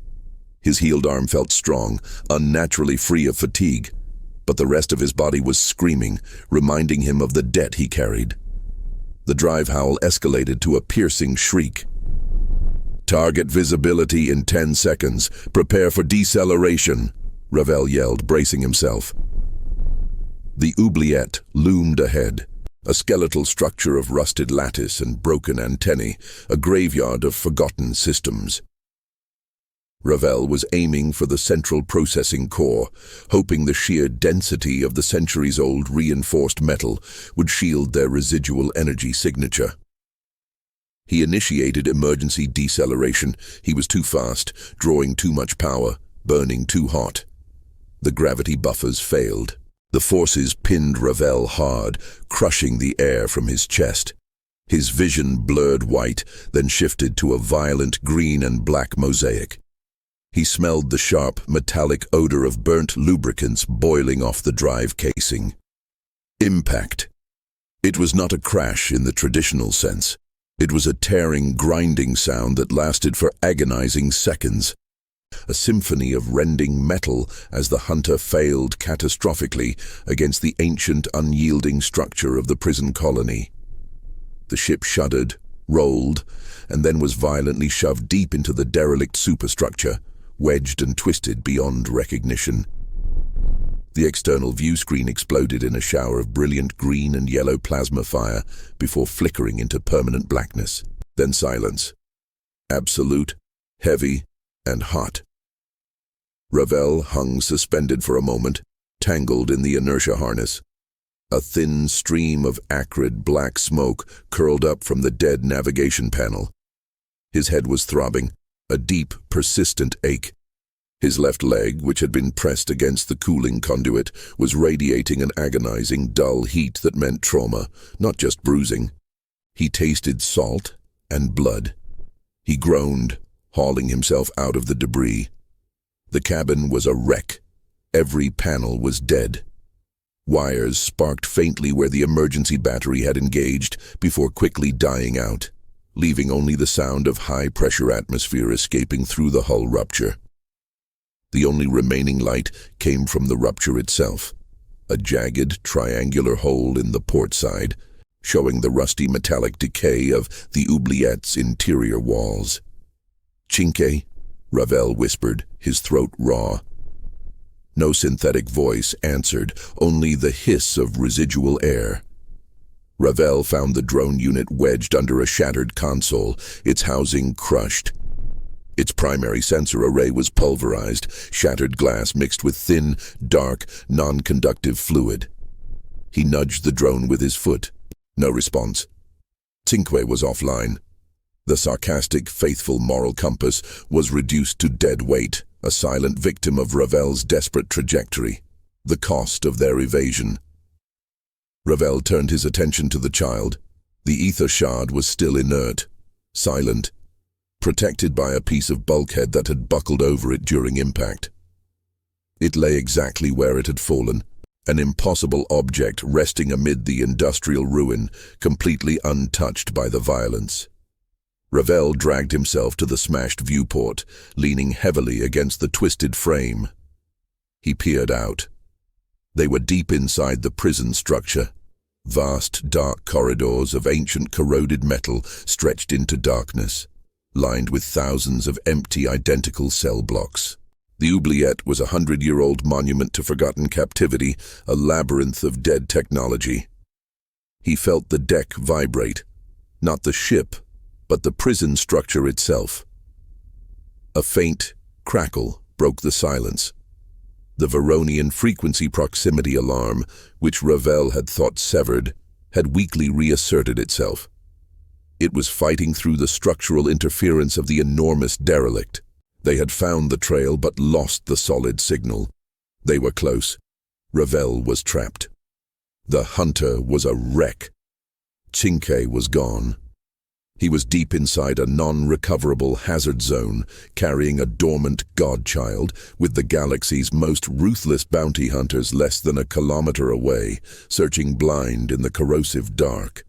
His healed arm felt strong, unnaturally free of fatigue, but the rest of his body was screaming, reminding him of the debt he carried. The drive howl escalated to a piercing shriek. "Target visibility in 10 seconds. Prepare for deceleration," Ravel yelled, bracing himself. The oubliette loomed ahead, a skeletal structure of rusted lattice and broken antennae, a graveyard of forgotten systems. Ravel was aiming for the central processing core, hoping the sheer density of the centuries-old reinforced metal would shield their residual energy signature. He initiated emergency deceleration. He was too fast, drawing too much power, burning too hot. The gravity buffers failed. The forces pinned Ravel hard, crushing the air from his chest. His vision blurred white, then shifted to a violent green and black mosaic. He smelled the sharp, metallic odor of burnt lubricants boiling off the drive casing. Impact. It was not a crash in the traditional sense. It was a tearing, grinding sound that lasted for agonizing seconds. A symphony of rending metal as the hunter failed catastrophically against the ancient, unyielding structure of the prison colony. The ship shuddered, rolled, and then was violently shoved deep into the derelict superstructure, wedged and twisted beyond recognition. The external view screen exploded in a shower of brilliant green and yellow plasma fire before flickering into permanent blackness. Then silence. Absolute, heavy, and hot. Ravel hung suspended for a moment, tangled in the inertia harness. A thin stream of acrid black smoke curled up from the dead navigation panel. His head was throbbing, a deep, persistent ache. His left leg, which had been pressed against the cooling conduit, was radiating an agonizing, dull heat that meant trauma, not just bruising. He tasted salt and blood. He groaned, hauling himself out of the debris. The cabin was a wreck. Every panel was dead. Wires sparked faintly where the emergency battery had engaged before quickly dying out, leaving only the sound of high-pressure atmosphere escaping through the hull rupture. The only remaining light came from the rupture itself, a jagged, triangular hole in the port side, showing the rusty metallic decay of the oubliette's interior walls. "Cinque," Ravel whispered, his throat raw. No synthetic voice answered, only the hiss of residual air. Ravel found the drone unit wedged under a shattered console, its housing crushed. Its primary sensor array was pulverized, shattered glass mixed with thin, dark, non-conductive fluid. He nudged the drone with his foot. No response. Cinque was offline. The sarcastic, faithful moral compass was reduced to dead weight. a silent victim of Ravel's desperate trajectory, the cost of their evasion. Ravel turned his attention to the child. The ether shard was still inert, silent, protected by a piece of bulkhead that had buckled over it during impact. It lay exactly where it had fallen, an impossible object resting amid the industrial ruin, completely untouched by the violence. Ravel dragged himself to the smashed viewport, leaning heavily against the twisted frame. He peered out. They were deep inside the prison structure. Vast, dark corridors of ancient corroded metal stretched into darkness, lined with thousands of empty, identical cell blocks. The oubliette was a 100-year-old monument to forgotten captivity, a labyrinth of dead technology. He felt the deck vibrate, not the ship, but the prison structure itself. A faint crackle broke the silence. The Veronian frequency proximity alarm, which Ravel had thought severed, had weakly reasserted itself. It was fighting through the structural interference of the enormous derelict. They had found the trail but lost the solid signal. They were close. Ravel was trapped. The hunter was a wreck. Cinque was gone. He was deep inside a non-recoverable hazard zone, carrying a dormant godchild, with the galaxy's most ruthless bounty hunters less than a kilometer away, searching blind in the corrosive dark.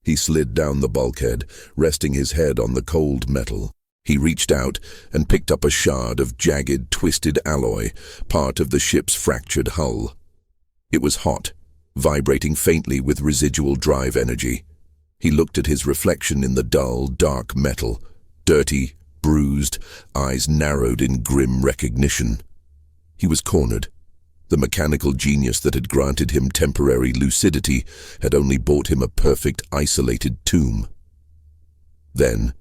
He slid down the bulkhead, resting his head on the cold metal. He reached out and picked up a shard of jagged, twisted alloy, part of the ship's fractured hull. It was hot, vibrating faintly with residual drive energy. He looked at his reflection in the dull, dark metal, dirty, bruised, eyes narrowed in grim recognition. He was cornered. The mechanical genius that had granted him temporary lucidity had only bought him a perfect, isolated tomb. Then,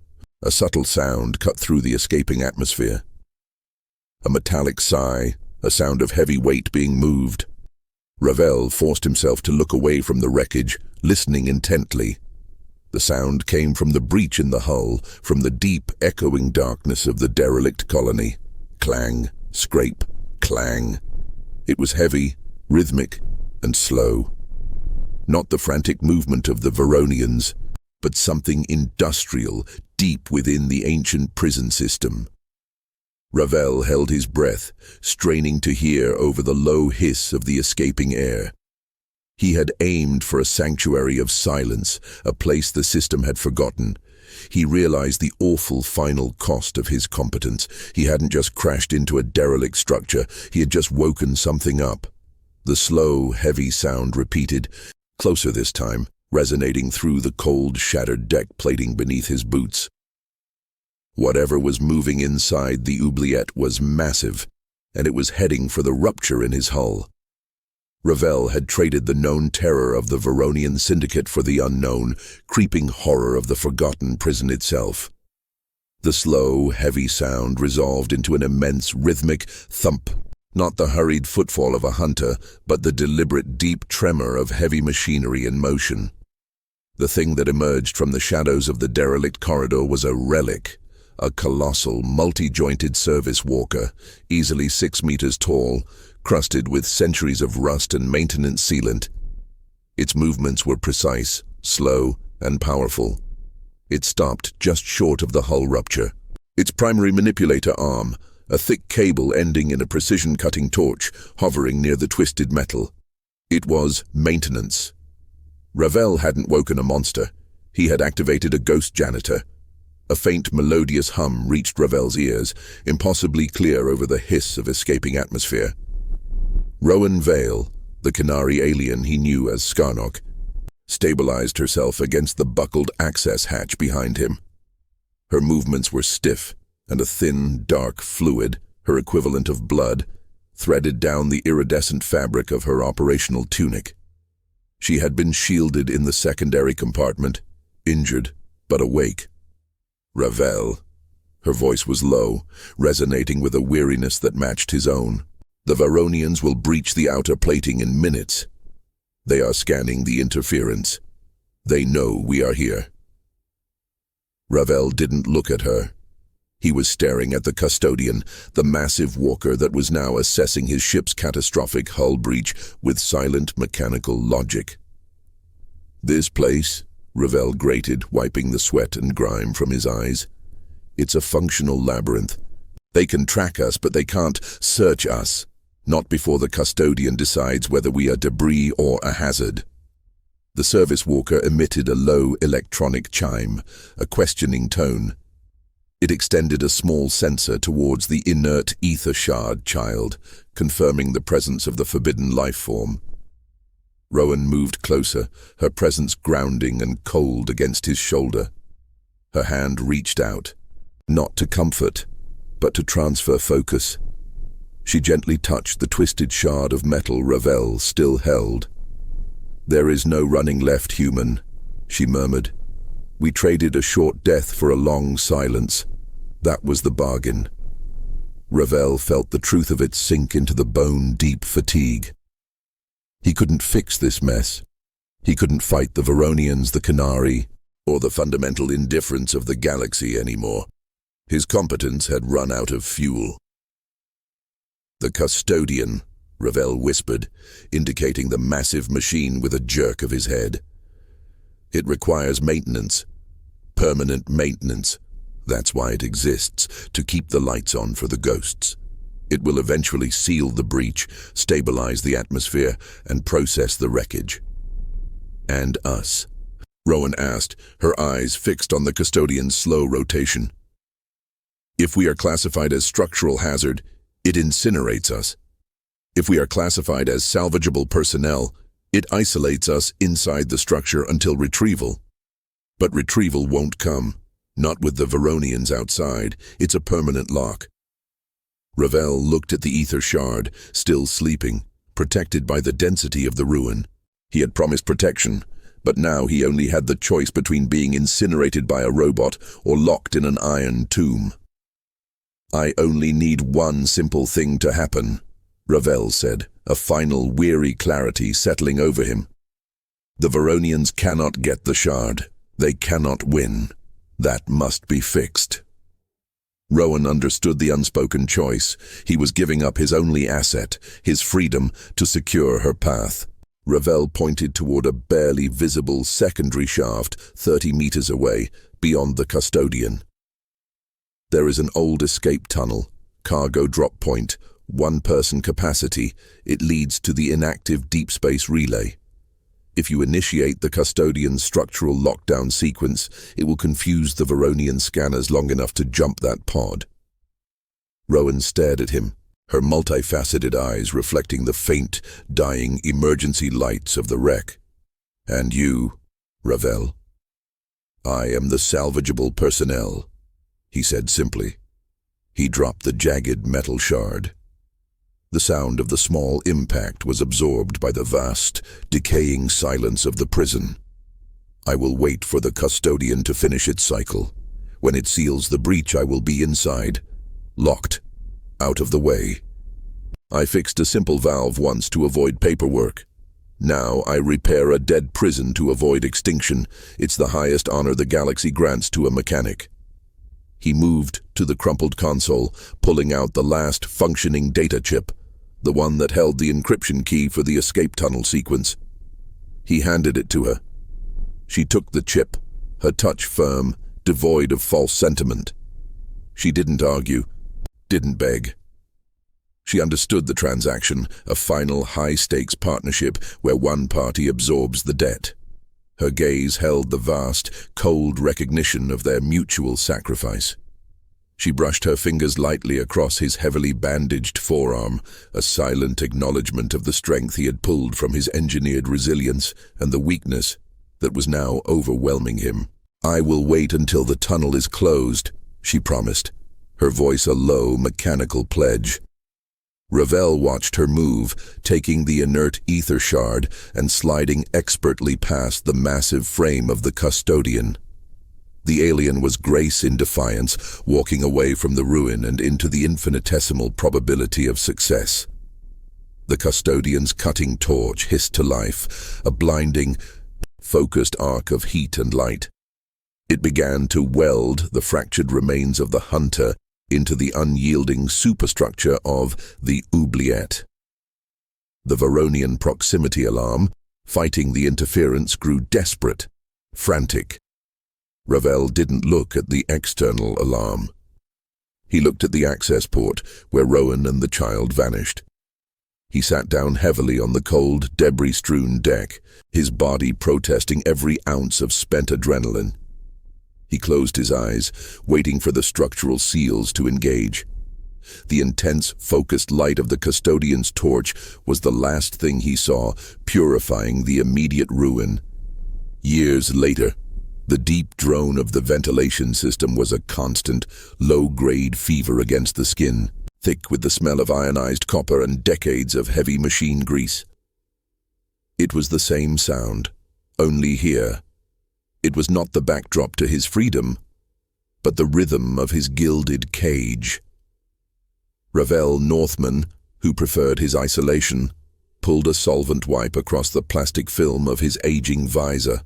a subtle sound cut through the escaping atmosphere. A metallic sigh, a sound of heavy weight being moved. Ravel forced himself to look away from the wreckage, listening intently. The sound came from the breach in the hull, from the deep, echoing darkness of the derelict colony. Clang, scrape, clang. It was heavy, rhythmic, and slow. Not the frantic movement of the Veronians, but something industrial, deep within the ancient prison system. Ravel held his breath, straining to hear over the low hiss of the escaping air. He had aimed for a sanctuary of silence, a place the system had forgotten. He realized the awful final cost of his competence. He hadn't just crashed into a derelict structure, he had just woken something up. The slow, heavy sound repeated, closer this time, resonating through the cold, shattered deck plating beneath his boots. Whatever was moving inside the oubliette was massive, and it was heading for the rupture in his hull. Ravel had traded the known terror of the Veronian syndicate for the unknown, creeping horror of the forgotten prison itself. The slow, heavy sound resolved into an immense rhythmic thump, not the hurried footfall of a hunter, but the deliberate deep tremor of heavy machinery in motion. The thing that emerged from the shadows of the derelict corridor was a relic, a colossal, multi-jointed service walker, easily 6 meters tall, crusted with centuries of rust and maintenance sealant. Its movements were precise, slow, and powerful. It stopped just short of the hull rupture. Its primary manipulator arm, a thick cable ending in a precision-cutting torch, hovering near the twisted metal. It was maintenance. Ravel hadn't woken a monster. He had activated a ghost janitor. A faint, melodious hum reached Ravel's ears, impossibly clear over the hiss of escaping atmosphere. Rowan Vale, the Canary alien he knew as Skarnok, stabilized herself against the buckled access hatch behind him. Her movements were stiff, and a thin, dark fluid, her equivalent of blood, threaded down the iridescent fabric of her operational tunic. She had been shielded in the secondary compartment, injured, but awake. Ravel. Her voice was low, resonating with a weariness that matched his own. The Veronians will breach the outer plating in minutes. They are scanning the interference. They know we are here. Ravel didn't look at her. He was staring at the custodian, the massive walker that was now assessing his ship's catastrophic hull breach with silent mechanical logic. "This place," Ravel grated, wiping the sweat and grime from his eyes. "It's a functional labyrinth. They can track us, but they can't search us. Not before the custodian decides whether we are debris or a hazard." The service walker emitted a low electronic chime, a questioning tone. It extended a small sensor towards the inert ether shard child, confirming the presence of the forbidden life form. Rowan moved closer, her presence grounding and cold against his shoulder. Her hand reached out, not to comfort, but to transfer focus. She gently touched the twisted shard of metal Ravel still held. "There is no running left, human," she murmured. "We traded a short death for a long silence. That was the bargain." Ravel felt the truth of it sink into the bone-deep fatigue. He couldn't fix this mess. He couldn't fight the Veronians, the Canary, or the fundamental indifference of the galaxy anymore. His competence had run out of fuel. "The custodian," Ravel whispered, indicating the massive machine with a jerk of his head. "It requires maintenance. Permanent maintenance. That's why it exists, to keep the lights on for the ghosts. It will eventually seal the breach, stabilize the atmosphere, and process the wreckage." "And us?" Rowan asked, her eyes fixed on the custodian's slow rotation. "If we are classified as structural hazard, it incinerates us. If we are classified as salvageable personnel, it isolates us inside the structure until retrieval. But retrieval won't come. Not with the Veronians outside. It's a permanent lock." Ravel looked at the ether shard, still sleeping, protected by the density of the ruin. He had promised protection, but now he only had the choice between being incinerated by a robot or locked in an iron tomb. "I only need one simple thing to happen," Ravel said, a final weary clarity settling over him. "The Veronians cannot get the shard. They cannot win. That must be fixed." Rowan understood the unspoken choice. He was giving up his only asset, his freedom, to secure her path. Ravel pointed toward a barely visible secondary shaft 30 meters away, beyond the custodian. "There is an old escape tunnel, cargo drop point, 1-person capacity. It leads to the inactive deep space relay. If you initiate the custodian's structural lockdown sequence, it will confuse the Veronian scanners long enough to jump that pod." Rowan stared at him, her multifaceted eyes reflecting the faint, dying emergency lights of the wreck. "And you, Ravel?" "I am the salvageable personnel," he said simply. He dropped the jagged metal shard. The sound of the small impact was absorbed by the vast, decaying silence of the prison. "I will wait for the custodian to finish its cycle. When it seals the breach, I will be inside, locked, out of the way. I fixed a simple valve once to avoid paperwork. Now I repair a dead prison to avoid extinction. It's the highest honor the galaxy grants to a mechanic." He moved to the crumpled console, pulling out the last functioning data chip, the one that held the encryption key for the escape tunnel sequence. He handed it to her. She took the chip, her touch firm, devoid of false sentiment. She didn't argue, didn't beg. She understood the transaction, a final high-stakes partnership where one party absorbs the debt. Her gaze held the vast, cold recognition of their mutual sacrifice. She brushed her fingers lightly across his heavily bandaged forearm, a silent acknowledgement of the strength he had pulled from his engineered resilience and the weakness that was now overwhelming him. "I will wait until the tunnel is closed," she promised, her voice a low, mechanical pledge. Ravel watched her move, taking the inert ether shard and sliding expertly past the massive frame of the custodian. The alien was grace in defiance, walking away from the ruin and into the infinitesimal probability of success. The custodian's cutting torch hissed to life, a blinding, focused arc of heat and light. It began to weld the fractured remains of the hunter into the unyielding superstructure of the oubliette. The Varonian proximity alarm, fighting the interference, grew desperate, frantic. Ravel didn't look at the external alarm. He looked at the access port, where Rowan and the child vanished. He sat down heavily on the cold, debris-strewn deck, his body protesting every ounce of spent adrenaline. He closed his eyes, waiting for the structural seals to engage. The intense, focused light of the custodian's torch was the last thing he saw, purifying the immediate ruin. Years later, the deep drone of the ventilation system was a constant, low-grade fever against the skin, thick with the smell of ionized copper and decades of heavy machine grease. It was the same sound, only here. It was not the backdrop to his freedom, but the rhythm of his gilded cage. Ravel Northman, who preferred his isolation, pulled a solvent wipe across the plastic film of his aging visor,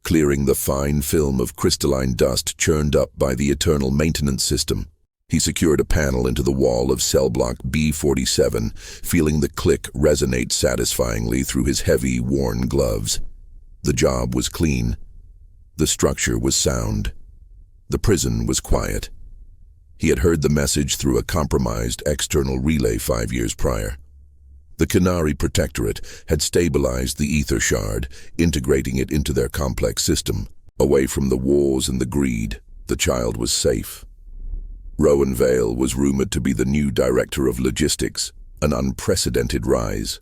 clearing the fine film of crystalline dust churned up by the eternal maintenance system. He secured a panel into the wall of cell block B47, feeling the click resonate satisfyingly through his heavy, worn gloves. The job was clean. The structure was sound. The prison was quiet. He had heard the message through a compromised external relay 5 years prior. The Canary Protectorate had stabilized the ether shard, integrating it into their complex system. Away from the wars and the greed, the child was safe. Rowan Vale was rumored to be the new director of logistics, an unprecedented rise.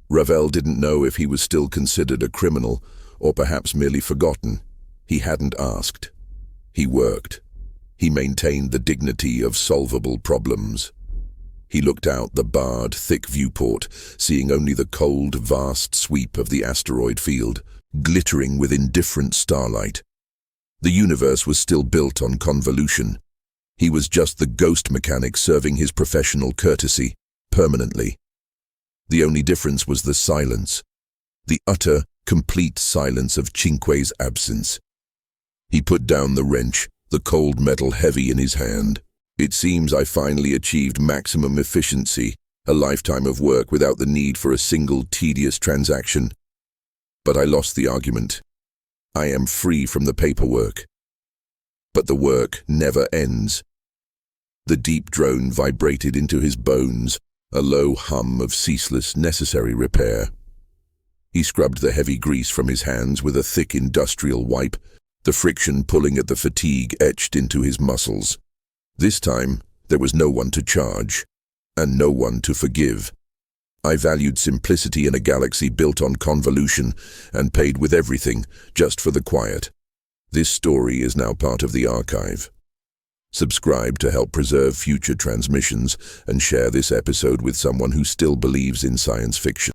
Ravel didn't know if he was still considered a criminal, or perhaps merely forgotten. He hadn't asked. He worked. He maintained the dignity of solvable problems. He looked out the barred, thick viewport, seeing only the cold, vast sweep of the asteroid field, glittering with indifferent starlight. The universe was still built on convolution. He was just the ghost mechanic serving his professional courtesy, permanently. The only difference was the silence, the utter, complete silence of Cinque's absence. He put down the wrench, the cold metal heavy in his hand. It seems I finally achieved maximum efficiency, a lifetime of work without the need for a single tedious transaction. But I lost the argument. I am free from the paperwork. But the work never ends. The deep drone vibrated into his bones, a low hum of ceaseless, necessary repair. He scrubbed the heavy grease from his hands with a thick industrial wipe, the friction pulling at the fatigue etched into his muscles. This time, there was no one to charge, and no one to forgive. I valued simplicity in a galaxy built on convolution, and paid with everything, just for the quiet. This story is now part of the archive. Subscribe to help preserve future transmissions, and share this episode with someone who still believes in science fiction.